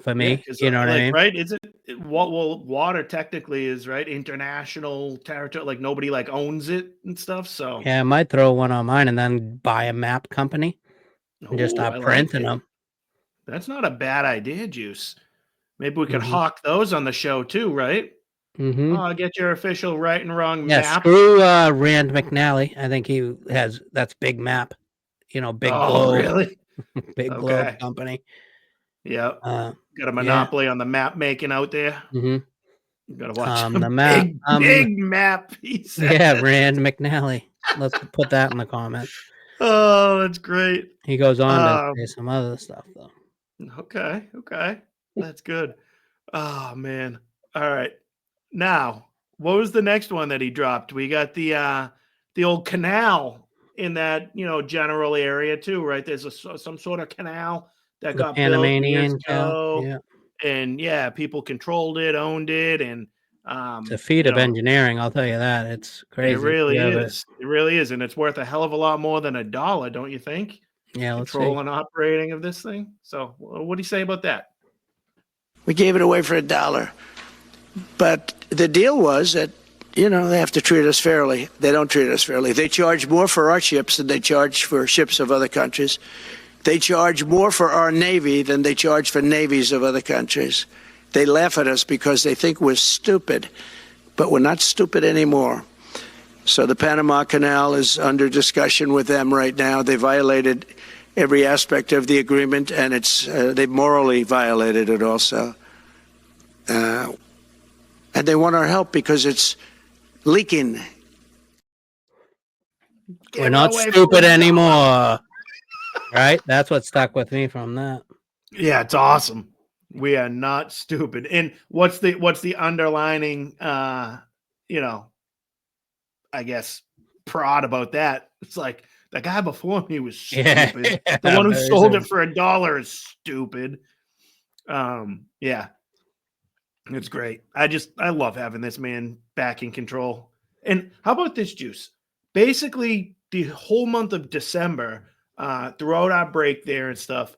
For me, you know what I mean? Right? Is it water technically is right international territory? Like nobody like owns it and stuff. So yeah, I might throw one on mine and then buy a map company and just start printing them. That's not a bad idea, Juice. Maybe we could hawk those on the show too, right? Mm-hmm. Get your official right and wrong map. Screw Rand McNally. I think that's big map. Big globe. Really? Big globe company. Yeah. Got a monopoly on the map making out there. Mm-hmm. You gotta watch the map. Big map. He said. Yeah, Rand McNally. Let's put that in the comments. Oh, that's great. He goes on to say some other stuff though. Okay. That's good. Oh man. All right. Now, what was the next one that he dropped? We got the old canal in that general area too, right? There's some sort of canal that got built years ago, and people controlled it, owned it, and it's a feat of engineering. I'll tell you that. It's crazy. It really is. It really is, and it's worth a hell of a lot more than $1, don't you think? Yeah, let's see. Control and operating of this thing. So, what do you say about that? We gave it away for $1, but the deal was that they have to treat us fairly. They don't treat us fairly. They charge more for our ships than they charge for ships of other countries. They charge more for our Navy than they charge for navies of other countries. They laugh at us because they think we're stupid, but we're not stupid anymore. So the Panama Canal is under discussion with them right now. They violated every aspect of the agreement, and they've morally violated it also. and they want our help because it's leaking. We're not stupid anymore. Right? That's what stuck with me from that. Yeah, it's awesome. We are not stupid. And what's the underlining I guess prod about that? It's like the guy before me was stupid. Yeah, The one who sold so- it for $1 is stupid. Yeah. It's great. I love having this man back in control. And how about this, Juice? Basically, the whole month of December, throughout our break there and stuff,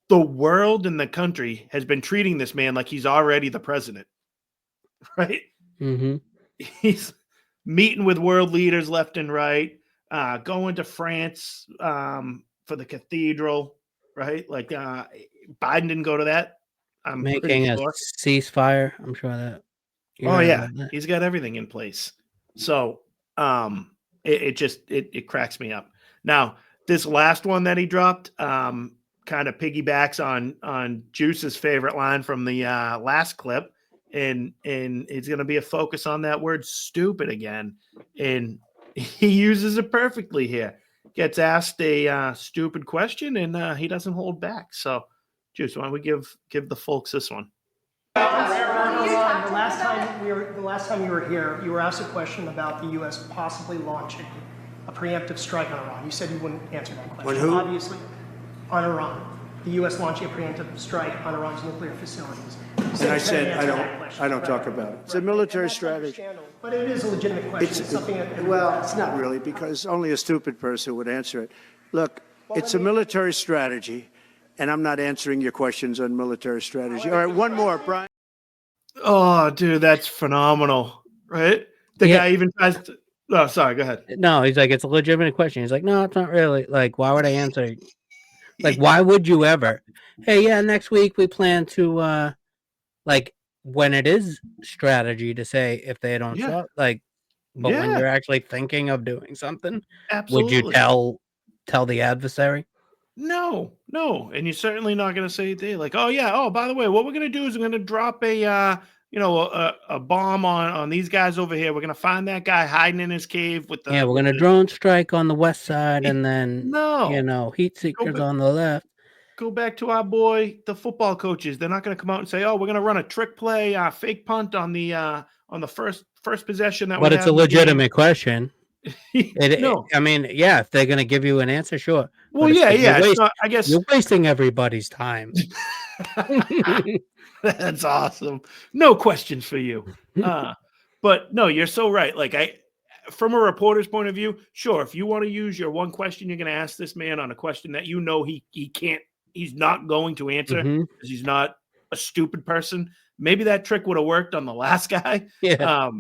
the world and the country has been treating this man like he's already the president, right? Mm-hmm. He's meeting with world leaders left and right, going to France for the cathedral, right? Like Biden didn't go to that. I'm pretty Making a sure. ceasefire. I'm sure that. you Oh heard yeah, about that. he's got everything in place. So it cracks me up. Now this last one that he dropped kind of piggybacks on Juice's favorite line from the last clip, and it's going to be a focus on that word "stupid" again, and he uses it perfectly here. Gets asked a stupid question, and he doesn't hold back. So, Juice, why don't we give the folks this one? The last time you were here, you were asked a question about the U.S. possibly launching a preemptive strike on Iran. You said you wouldn't answer that question. On who? Obviously, on Iran. The U.S. launching a preemptive strike on Iran's nuclear facilities. And I said, I don't talk about it. It's a military strategy. But it is a legitimate question. It's something that It's not really, because only a stupid person would answer it. Look, it's a military strategy, and I'm not answering your questions on military strategy. All right, one more, Brian. Oh, dude, that's phenomenal, right? The guy even tries to. Oh, sorry. Go ahead. No, he's like, it's a legitimate question. He's like, no, it's not really. Like, why would I answer? Like, why would you ever? Hey, yeah, next week we plan to, like, when it is strategy to say if they don't show up, like, but when you're actually thinking of doing something, Absolutely. would you tell the adversary? No, and you're certainly not going to say like, oh yeah, oh by the way, what we're going to do is we're going to drop a bomb on these guys over here. We're going to find that guy hiding in his cave with the Yeah, we're gonna drone strike on the west side, and then No. heat seekers on the left. Go back to our boy, the football coaches. They're not going to come out and say, "Oh, we're going to run a trick play, fake punt on the first possession that." But it's a legitimate question. No. I mean, yeah, if they're gonna give you an answer, sure. Well, But yeah. it's I guess you're wasting everybody's time. That's awesome. No questions for you. But no, you're so right. Like from a reporter's point of view, sure, if you want to use your one question, you're going to ask this man on a question that you know he's not going to answer because he's not a stupid person. Maybe that trick would have worked on the last guy. Yeah.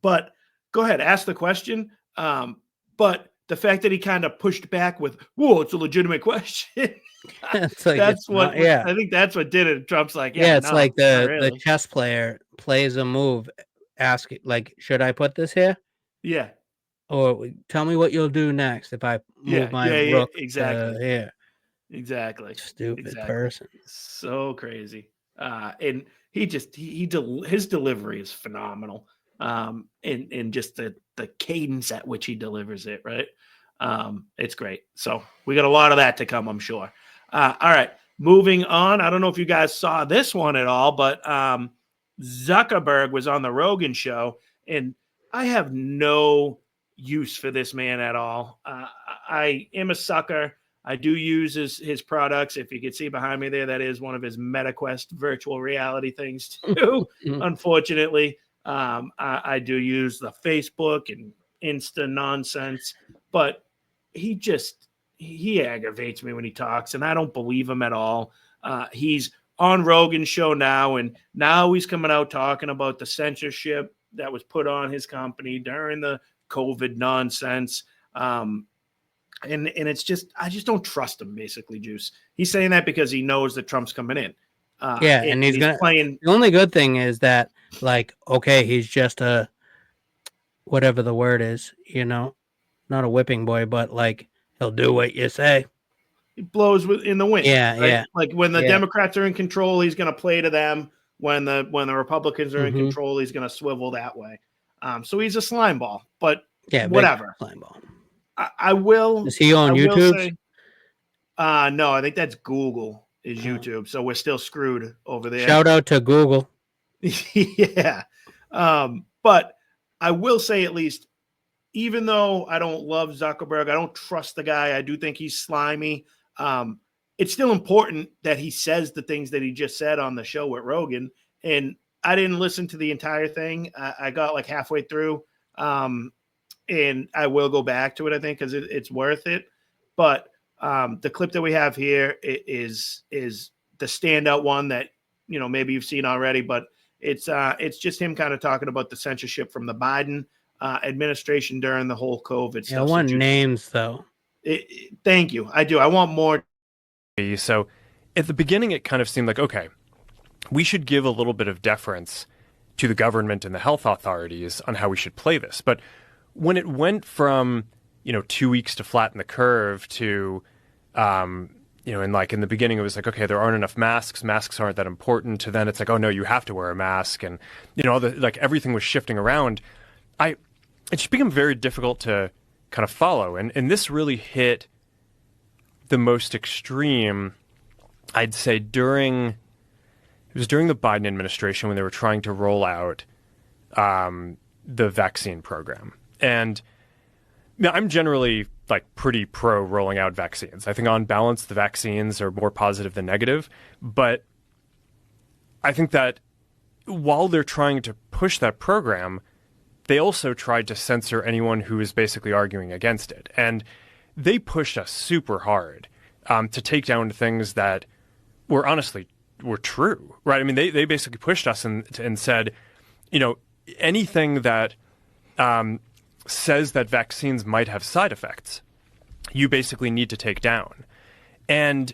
But go ahead, ask the question. But the fact that he kind of pushed back with, "Whoa, it's a legitimate question." That's what I think that's what did it. Trump's like, it's no, like the really. chess player plays a move, ask it like, should I put this here? Yeah. Or tell me what you'll do next if I move my rook to here. Exactly. Stupid person. So crazy. And his delivery is phenomenal. And just the cadence at which he delivers it, right? It's great. So we got a lot of that to come, I'm sure. All right, moving on. I don't know if you guys saw this one at all, but Zuckerberg was on the Rogan show, and I have no use for this man at all. I am a sucker. I do use his products. If you can see behind me there, that is one of his MetaQuest virtual reality things too. Unfortunately, I do use the Facebook and Insta nonsense, but he aggravates me when he talks, and I don't believe him at all. He's on Rogan's show now, and now he's coming out talking about the censorship that was put on his company during the COVID nonsense. And it's just, I just don't trust him, basically, Juice. He's saying that because he knows that Trump's coming in. And he's gonna playing. The only good thing is that, like, okay, he's just a whatever the word is, not a whipping boy, but like he'll do what you say. He blows in the wind. Yeah, right? yeah. Like when the Democrats are in control, he's going to play to them. when the Republicans are in Mhm. control, he's going to swivel that way. So he's a slime ball, but Yeah, big whatever. slime ball. I will. Is he on I will YouTube? say, no, I think that's Google is YouTube. So we're still screwed over there. Shout out to Google. Yeah. But I will say, at least, even though I don't love Zuckerberg, I don't trust the guy, I do think he's slimy. It's still important that he says the things that he just said on the show with Rogan. And I didn't listen to the entire thing. I got like halfway through. And I will go back to it, I think, because it's worth it. But the clip that we have here is the standout one that, you know, maybe you've seen already, but it's just him kind of talking about the censorship from the Biden administration during the whole COVID stuff. I want names, though. Thank you. I do. I want more. So at the beginning, it kind of seemed like, okay, we should give a little bit of deference to the government and the health authorities on how we should play this. But when it went from, 2 weeks to flatten the curve to, and like in the beginning, it was like, okay, there aren't enough masks. Masks aren't that important. To then it's like, oh no, you have to wear a mask. And, like everything was shifting around. It just became very difficult to kind of follow. And this really hit the most extreme, I'd say, during the Biden administration when they were trying to roll out the vaccine program. And I'm generally like pretty pro rolling out vaccines. I think on balance, the vaccines are more positive than negative. But I think that while they're trying to push that program, they also tried to censor anyone who is basically arguing against it. And they pushed us super hard to take down things that were honestly were true, right? I mean, they basically pushed us and said, anything that says that vaccines might have side effects, you basically need to take down. And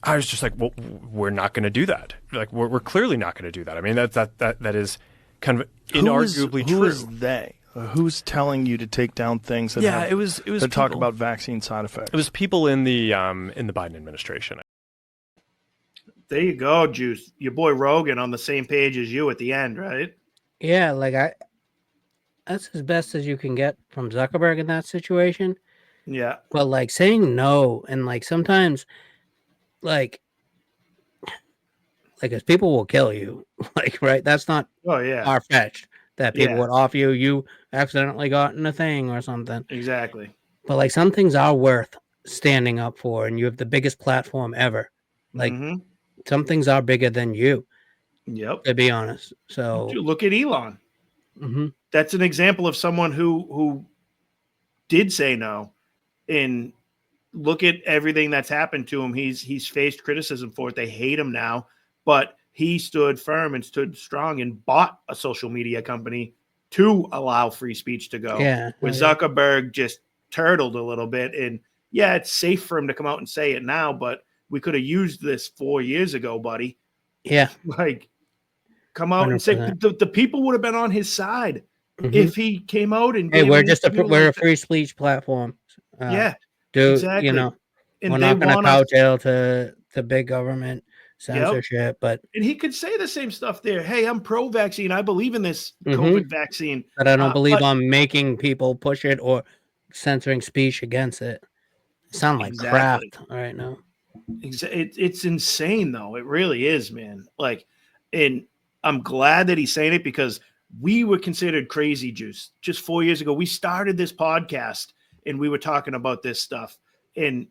I was just like, well, we're not going to do that. Like, we're clearly not going to do that. I mean, that is kind of inarguably true. Who is they? Who's telling you to take down things that it was that talk about vaccine side effects? It was people in the Biden administration. There you go, Juice. Your boy Rogan on the same page as you at the end, right? Yeah, like that's as best as you can get from Zuckerberg in that situation. Yeah. But like saying no, and like sometimes like as people will kill you, like, right? That's not far-fetched that people would offer you accidentally got in a thing or something. Exactly. But like some things are worth standing up for, and you have the biggest platform ever. Like some things are bigger than you. Yep. To be honest. So look at Elon. Mm-hmm. That's an example of someone who did say no, and look at everything that's happened to him. He's faced criticism for it. They hate him now, but he stood firm and stood strong and bought a social media company to allow free speech to go. Yeah. Where Zuckerberg just turtled a little bit, and it's safe for him to come out and say it now, but we could have used this 4 years ago, buddy. Yeah. Like, come out 100%. And say the people would have been on his side if he came out and we're just we're a free speech platform. Exactly. And we're not going to kowtow to big government censorship, but and he could say the same stuff there. Hey, I'm pro-vaccine. I believe in this COVID vaccine, but I don't believe on making people push it or censoring speech against it. Sound like crap right now. It's insane, though. It really is, man. Like, and I'm glad that he's saying it because we were considered crazy juice just 4 years ago. We started this podcast and we were talking about this stuff, and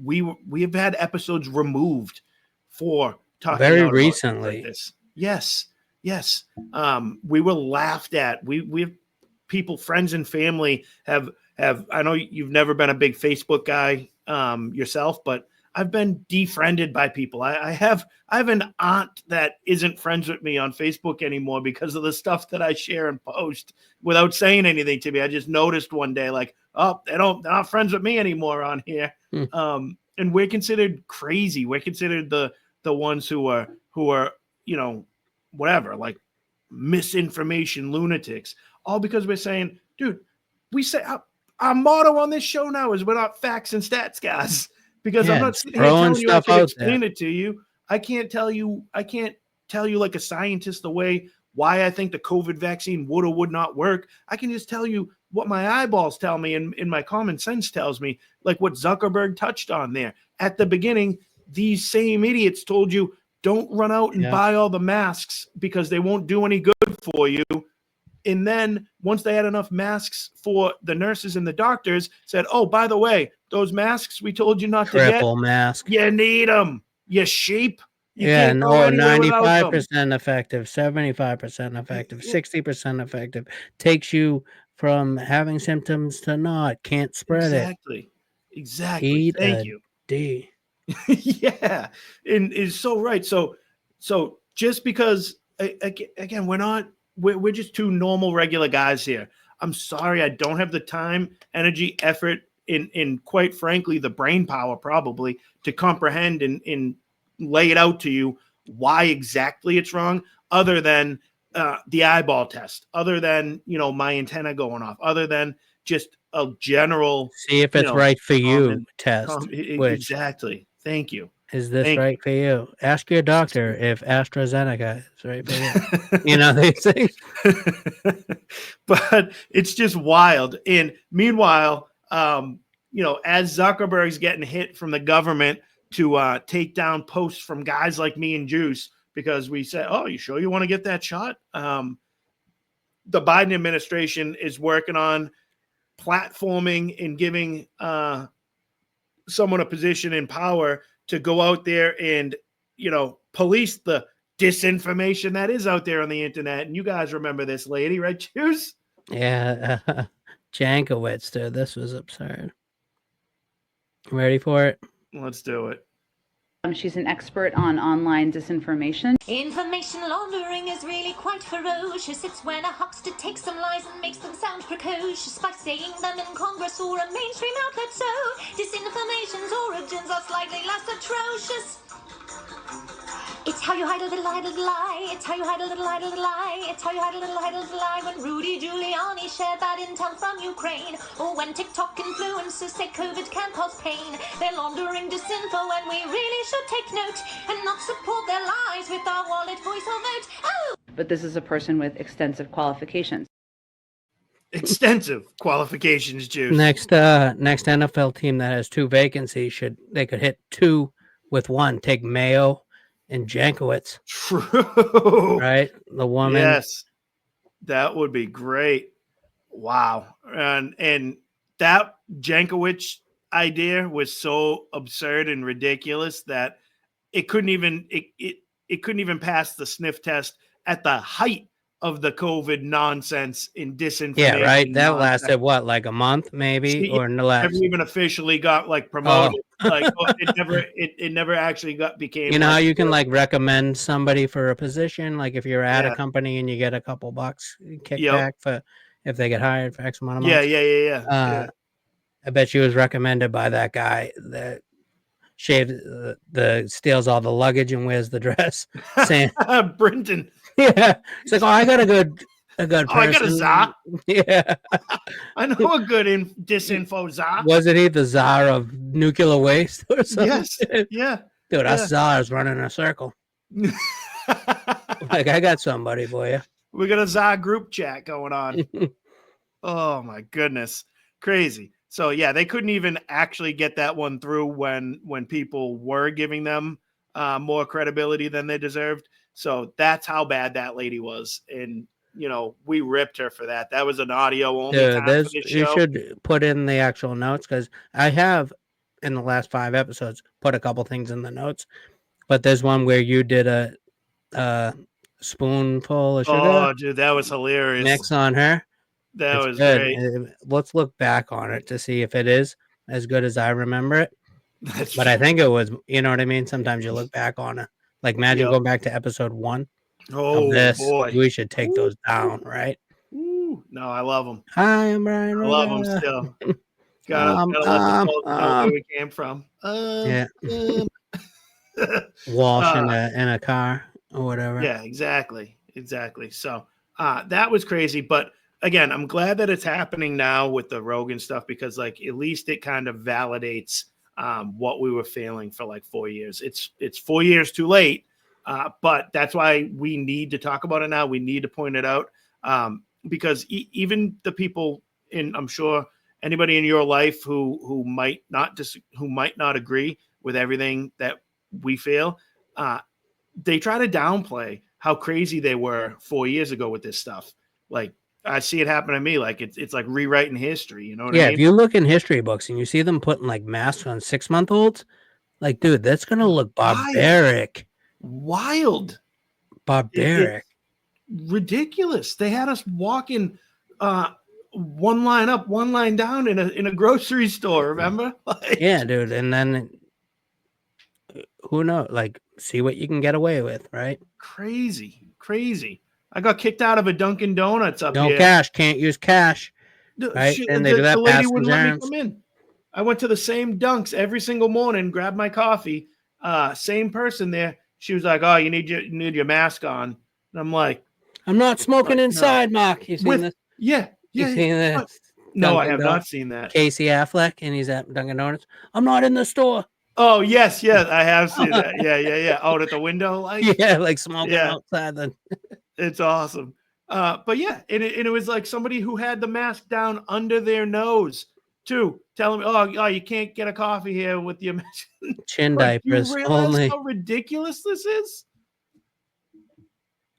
we have had episodes removed for talking very about recently. Like this. Yes. We were laughed at. We have people, friends and family have. I know you've never been a big Facebook guy yourself, but I've been defriended by people. I have an aunt that isn't friends with me on Facebook anymore because of the stuff that I share and post without saying anything to me. I just noticed one day, like, oh, they're not friends with me anymore on here. And we're considered crazy. We're considered the ones who are whatever, like misinformation lunatics, all because we're saying, dude, we say our motto on this show now is we're not facts and stats guys. Because I'm not sitting here telling you I can explain it to you. I can't tell you. I can't tell you like a scientist the way why I think the COVID vaccine would or would not work. I can just tell you what my eyeballs tell me and my common sense tells me, like what Zuckerberg touched on there. At the beginning, these same idiots told you, don't run out and buy all the masks because they won't do any good for you. And then once they had enough masks for the nurses and the doctors, said, oh, by the way, those masks we told you not to get. Triple mask. You need them, you sheep. You Yeah, can't go no, anywhere without them. 95% effective, 75% effective, 60% effective. Takes you from having symptoms to not. Can't spread Exactly. it. Exactly. Eat Thank a you. D. Yeah, and is so right. So just because again, we're just two normal regular guys here. I'm sorry, I don't have the time, energy, effort, in quite frankly, the brain power probably to comprehend and lay it out to you why exactly it's wrong, other than the eyeball test, other than my antenna going off, other than just a general See if it's right for you test. Which exactly. Thank you. is this Thank right for you? Ask your doctor if AstraZeneca is right for you. These things. But it's just wild. And meanwhile, as Zuckerberg's getting hit from the government to take down posts from guys like me and Juice because we said, oh, you sure you want to get that shot? The Biden administration is working on platforming and giving someone a position in power to go out there and, police the disinformation that is out there on the internet. And you guys remember this lady, right, Juice? Yeah. Jankowicz, dude. This was absurd. Ready for it? Let's do it. She's an expert on online disinformation. Information laundering is really quite ferocious. It's when a huckster takes some lies and makes them sound precocious by saying them in Congress or a mainstream outlet. So disinformation's origins are slightly less atrocious. It's how you hide a little lie. It's how you hide a little lie. It's how you hide a little lie. When Rudy Giuliani shared bad intel from Ukraine, or when TikTok influencers say COVID can cause pain, they're laundering disinfo, and we really should take note and not support their lies with our wallet, voice, or vote. Oh! But this is a person with extensive qualifications. Extensive qualifications, Juice. Next NFL team that has 2 vacancies could hit 2 with 1. Take Mayo and Jankowicz. True. Right? The woman. Yes. That would be great. Wow. And that Jankowicz idea was so absurd and ridiculous that it couldn't even it couldn't even pass the sniff test at the height of the COVID nonsense and disinformation. Yeah, right. That nonsense. lasted what, like a month, maybe, or less. Never even officially got promoted. It never actually became. You know how you can recommend somebody for a position, like if you're at a company and you get a couple bucks kickback for if they get hired for X amount of months. Yeah. I bet she was recommended by that guy that shaves steals all the luggage and wears the dress. Saying Brenton. Yeah, it's like, oh, I got a good person. I got a czar. Yeah, I know a good disinfo czar. Wasn't he the czar of nuclear waste or something? Yes. Yeah. Dude, us czars running a circle. I got somebody for you. We got a czar group chat going on. Oh my goodness, crazy. So yeah, they couldn't even actually get that one through when people were giving them more credibility than they deserved. So that's how bad that lady was. And, we ripped her for that. That was an audio only time for this show. You should put in the actual notes because I have, in the last 5 episodes, put a couple things in the notes. But there's one where you did a spoonful of sugar. Oh, dude, that was hilarious. Mix on her. That was good. Great. Let's look back on it to see if it is as good as I remember it. But I think it was, you know what I mean? Sometimes you look back on it. Like, imagine going back to episode 1 of this. Boy. We should take those down, right? No, I love them. Hi, I'm Brian. I love them still. Gotta let the folks know where we came from. Walsh in a car or whatever. Yeah, exactly. So that was crazy. But again, I'm glad that it's happening now with the Rogan stuff because, at least it kind of validates what we were feeling for 4 years. It's 4 years too late, But that's why we need to talk about it now. We need to point it out because even the people I'm sure anybody in your life who might not agree with everything that we feel, they try to downplay how crazy they were 4 years ago with this stuff. Like I see it happen to me. Like it's like rewriting history. You know what I mean? If you look in history books and you see them putting like masks on 6-month-olds, like, dude, that's gonna look barbaric. Wild. Barbaric. Ridiculous. They had us walking one line up, one line down in a grocery store. Remember? Like, yeah, dude. And then who knows? Like, see what you can get away with, right? Crazy. I got kicked out of a Dunkin' Donuts up no here. Cash, can't use cash. Right? And they do that. The lady wouldn't let me come in. I went to the same Dunks every single morning, grabbed my coffee. Same person there. She was like, "Oh, you need your mask on." And I'm like, "I'm not smoking inside, no. Mark." You seen this? Yeah. You seen this? No, I have not seen that. Casey Affleck, and he's at Dunkin' Donuts. "I'm not in the store." Oh, yes, I have seen that. Yeah. Out at the window, like like smoking outside. Then it's awesome. But yeah, and it was like somebody who had the mask down under their nose too, telling me, "Oh, you can't get a coffee here with your chin diapers." You realize how ridiculous this is?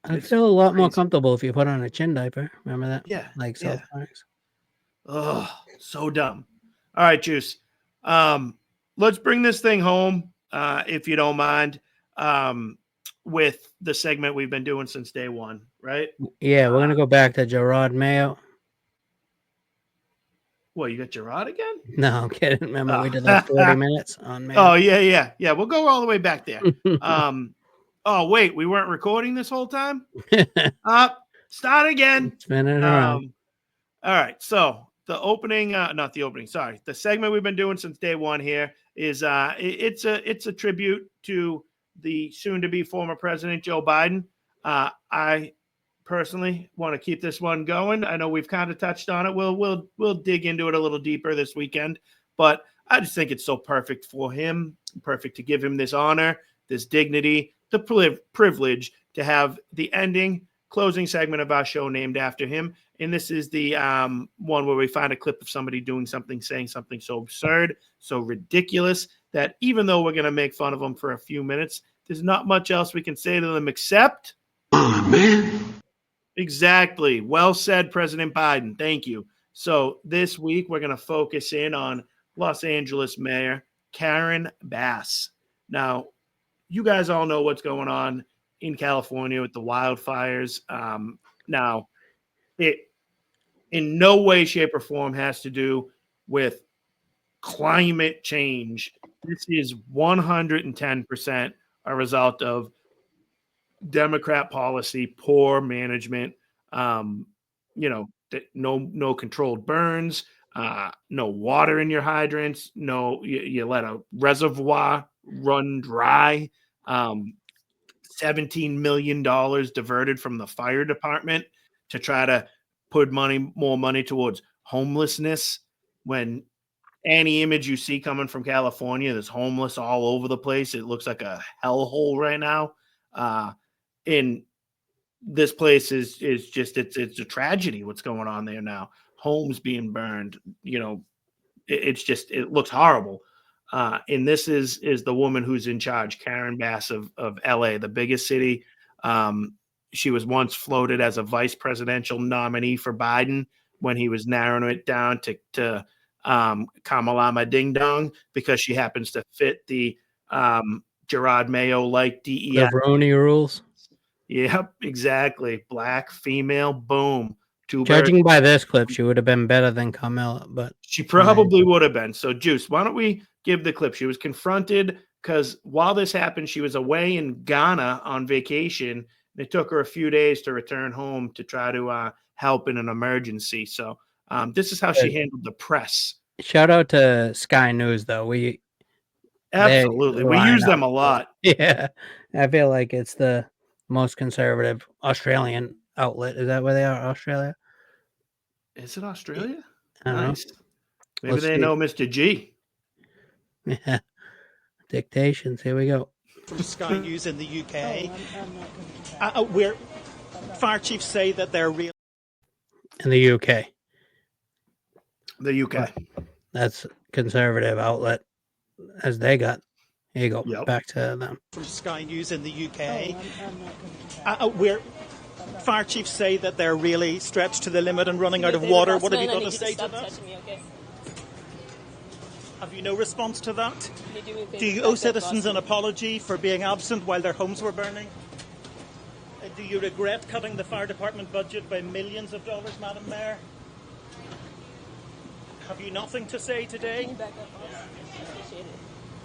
I feel a lot more comfortable if you put on a chin diaper. Remember that? Yeah, like South Parks. Oh, so dumb. All right, Juice. Let's bring this thing home, if you don't mind, with the segment we've been doing since day one, right? Yeah, we're gonna go back to Jerod Mayo. What, you got Jerod again? No, I'm kidding. Remember we did like 40 minutes on Mayo. Oh, yeah. We'll go all the way back there. Oh, wait, we weren't recording this whole time? Start again. Spin it around. All right, so the segment we've been doing since day one here is it's a tribute to the soon-to-be former President Joe Biden. I personally want to keep this one going. I know we've kind of touched on it. We'll dig into it a little deeper this weekend, but I just think it's so perfect for him, perfect to give him this honor, this dignity, the privilege to have the closing segment of our show named after him. And this is the one where we find a clip of somebody doing something, saying something so absurd, so ridiculous, that even though we're going to make fun of them for a few minutes, there's not much else we can say to them except, "Oh, man." Exactly. Well said, President Biden. Thank you. So this week, we're going to focus in on Los Angeles Mayor Karen Bass. Now, you guys all know what's going on in California with the wildfires. Now, it in no way, shape, or form has to do with climate change. This is 110% a result of Democrat policy, poor management, no controlled burns, no water in your hydrants, you let a reservoir run dry, $17 million diverted from the fire department to try to put more money towards homelessness. When any image you see coming from California, there's homeless all over the place. It looks like a hellhole right now. In this place is just it's a tragedy what's going on there now. Homes being burned, it looks horrible. And this is the woman who's in charge, Karen Bass of LA, the biggest city. She was once floated as a vice presidential nominee for Biden when he was narrowing it down to Kamala Ding Dong, because she happens to fit the Jerod Mayo like DEI. The Brony rules. Yep, exactly. Black, female, boom. Judging by this clip, she would have been better than Kamala, but she probably would have been. So, Juice, why don't we give the clip? She was confronted because while this happened, she was away in Ghana on vacation. It took her a few days to return home to try to help in an emergency. So this is how she handled the press. Shout out to Sky News, though. Absolutely. We use them a lot. Yeah. I feel like it's the most conservative Australian outlet. Is that where they are? Australia? Is it Australia? Nice. Maybe they know Mr. G. Yeah. Dictations. Here we go. From Sky News in the UK, where fire chiefs say that they're real. In the UK. The UK. That's conservative outlet as they got. Here you go. Yep. Back to them. From Sky News in the UK, where fire chiefs say that they're really stretched to the limit and running out of water. What have you got to say to that? Have you no response to that? Do you owe citizens an apology for being absent while their homes were burning? Do you regret cutting the fire department budget by millions of dollars, Madam Mayor? Have you nothing to say today?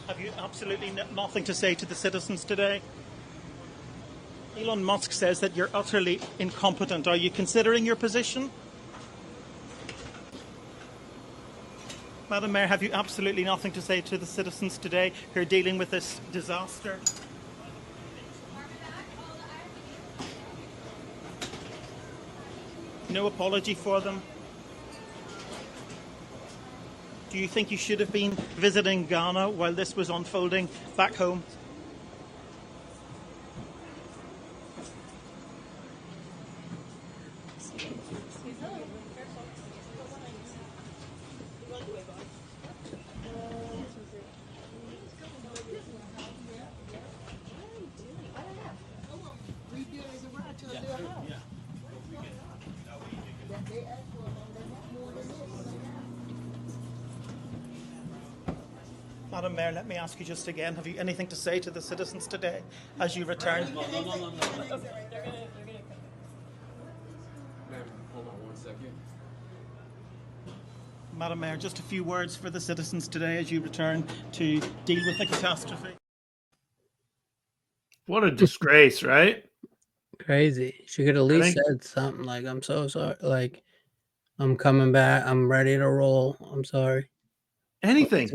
Have you absolutely nothing to say to the citizens today? Elon Musk says that you're utterly incompetent. Are you considering your position? Madam Mayor, have you absolutely nothing to say to the citizens today who are dealing with this disaster? No apology for them? Do you think you should have been visiting Ghana while this was unfolding back home? Madam Mayor, let me ask you just again, have you anything to say to the citizens today as you return? No. Ma'am, hold on 1 second. Madam Mayor, just a few words for the citizens today as you return to deal with the catastrophe. What a disgrace, right? Crazy. She could at least said something like, I'm so sorry. Like, I'm coming back. I'm ready to roll. I'm sorry. Anything.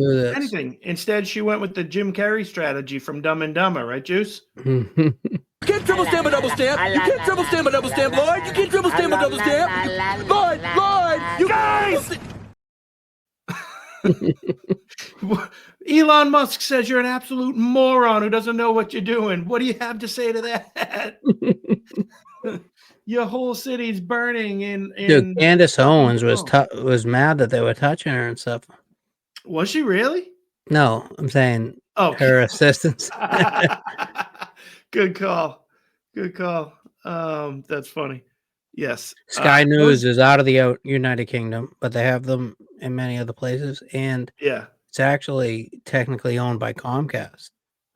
Instead, she went with the Jim Carrey strategy from Dumb and Dumber, right, Juice? You can't triple stamp a double stamp. You can't triple stamp a double stamp, Lloyd. You can't triple stamp a double stamp. Lloyd, you guys. Elon Musk says you're an absolute moron who doesn't know what you're doing. What do you have to say to that? Your whole city's burning. Dude, Candace Owens was mad that they were touching her and stuff. Was she really? No, I'm saying her assistants. Good call. That's funny. Yes. Sky News is out of the United Kingdom, but they have them in many other places, and it's actually technically owned by Comcast.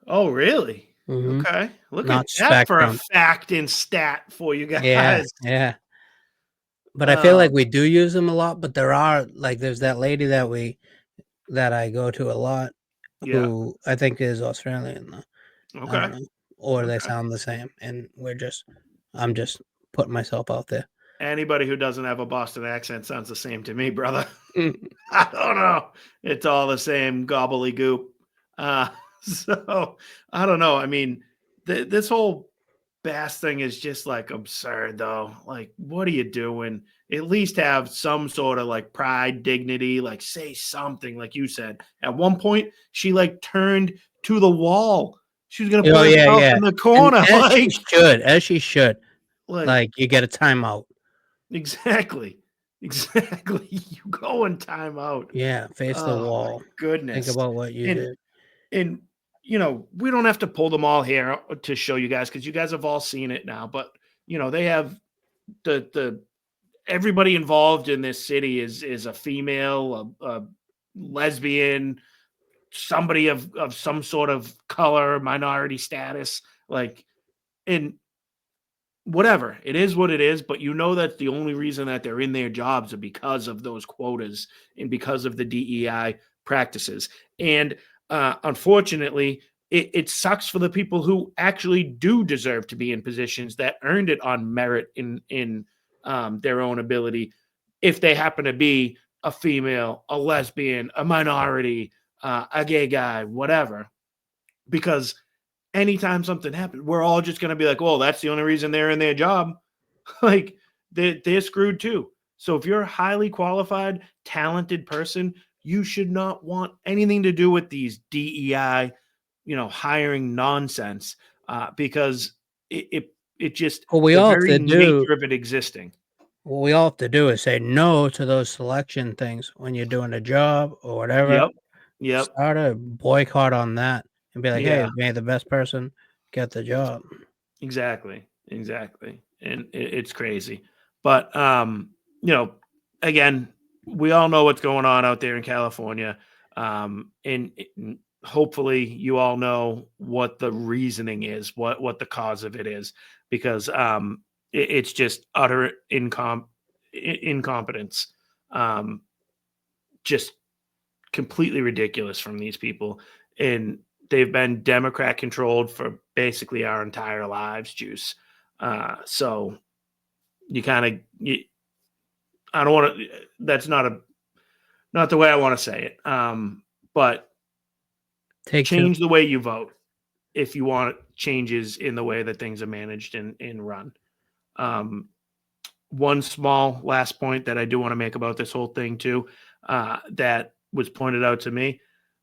Oh, really? Mm-hmm. Okay. Look Not at that for a Spectrum. fact and stat for you guys. Yeah. But I feel like we do use them a lot, but there's that lady that I go to a lot who I think is Australian though. Okay. Or they sound the same, and I'm just putting myself out there. Anybody who doesn't have a Boston accent sounds the same to me, brother. I don't know. It's all the same gobbledygook. So I don't know. I mean, this whole Bass thing is just like absurd, though. Like, what are you doing? At least have some sort of like pride, dignity, like say something, like you said. At one point, she like turned to the wall. She was going to put herself in the corner. As she should. Like you get a timeout. Exactly. You go in timeout. Yeah, face the wall. My goodness. Think about what you did. And we don't have to pull them all here to show you guys because you guys have all seen it now. But they have the everybody involved in this city is a female, a lesbian, somebody of some sort of color, minority status, and whatever. It is what it is, but that the only reason that they're in their jobs are because of those quotas and because of the DEI practices. And unfortunately, it sucks for the people who actually do deserve to be in positions that earned it on merit in their own ability. If they happen to be a female, a lesbian, a minority, a gay guy, whatever, because anytime something happens, we're all just going to be like, well, that's the only reason they're in their job. Like they're screwed too. So if you're a highly qualified, talented person, you should not want anything to do with these DEI, hiring nonsense because it just Well, we the all have very to do. nature of it existing. What we all have to do is say no to those selection things when you're doing a job or whatever. Yep. Start a boycott on that and be like, Yeah. hey, may the best person get the job. Exactly. And it's crazy. But, again, we all know what's going on out there in California. And hopefully you all know what the reasoning is, what the cause of it is, because it's just utter incompetence. Just completely ridiculous from these people. And they've been Democrat controlled for basically our entire lives, Juice. So you kind of, I don't want to, that's not the way I want to say it. But change the way you vote if you want changes in the way that things are managed and run. One small last point that I do want to make about this whole thing too, that was pointed out to me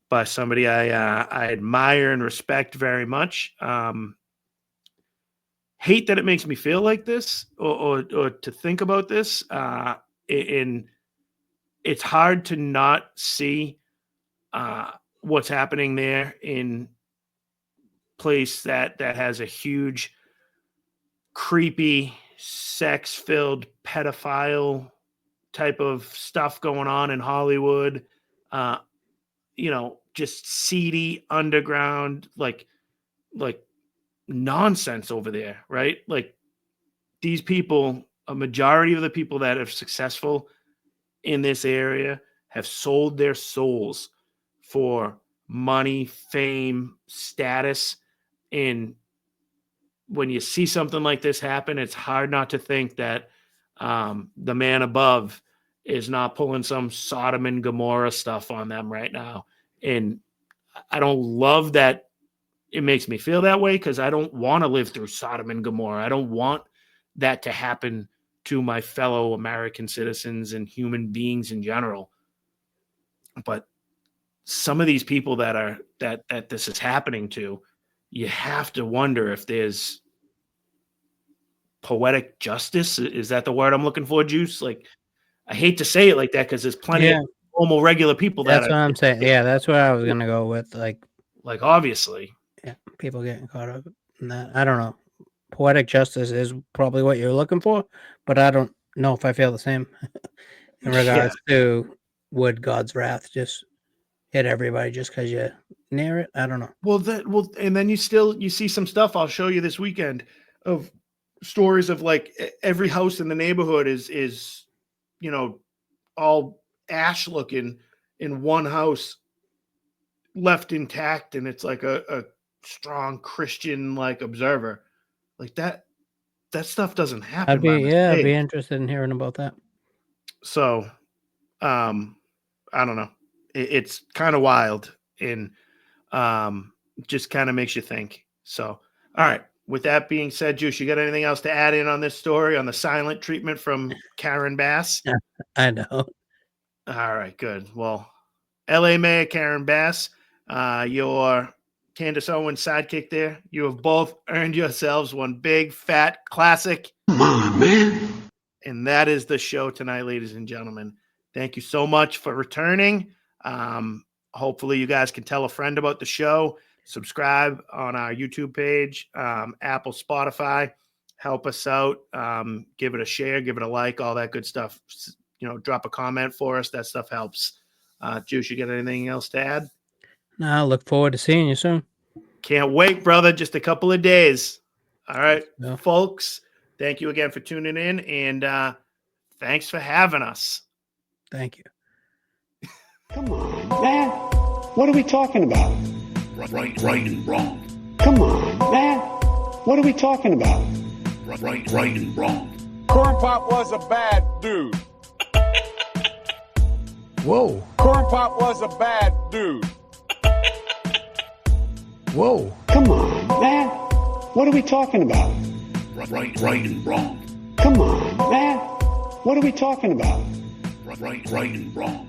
by somebody I admire and respect very much. Hate that it makes me feel like this or to think about this. And it's hard to not see what's happening there in place that has a huge, creepy, sex-filled pedophile type of stuff going on in Hollywood. Just seedy underground, like nonsense over there, right? Like these people, a majority of the people that are successful in this area have sold their souls for money, fame, status. And when you see something like this happen, it's hard not to think that the man above is not pulling some Sodom and Gomorrah stuff on them right now. And I don't love that it makes me feel that way, because I don't want to live through Sodom and Gomorrah. I don't want that to happen to my fellow American citizens and human beings in general. But some of these people that this is happening to, you have to wonder if there's poetic justice. Is that the word I'm looking for, Juice? Like, I hate to say it like that because there's plenty of normal, regular people That's what I'm saying. Yeah, that's what I was going to go with. Like obviously. Yeah, people getting caught up in that. I don't know. Poetic justice is probably what you're looking for, but I don't know if I feel the same in regards to would God's wrath just hit everybody just because you're near it. I don't know. Well, and then you see some stuff I'll show you this weekend of stories of like every house in the neighborhood is all ash looking, in one house left intact, and it's like a strong Christian like observer. Like that stuff doesn't happen. I'd be interested in hearing about that. So I don't know. It's kind of wild, and just kind of makes you think. So, all right. With that being said, Juice, you got anything else to add in on this story, on the silent treatment from Karen Bass? I know. All right, good. Well, LA Mayor Karen Bass, your Candace Owens sidekick there, you have both earned yourselves one big, fat classic. Come on, man. And that is the show tonight, ladies and gentlemen. Thank you so much for returning. Hopefully you guys can tell a friend about the show. Subscribe on our YouTube page, Apple, Spotify. Help us out. Give it a share, give it a like, all that good stuff. Drop a comment for us. That stuff helps. Juice, you got anything else to add? No, I look forward to seeing you soon. Can't wait, brother. Just a couple of days. All right, folks. Thank you again for tuning in, and thanks for having us. Thank you. Come on, man. What are we talking about? Right and wrong. Come on, man. What are we talking about? Right and wrong. Corn Pop was a bad dude. Whoa. Corn Pop was a bad dude. Whoa. Come on, man. What are we talking about? Right and wrong. Come on, man. What are we talking about? Right and wrong.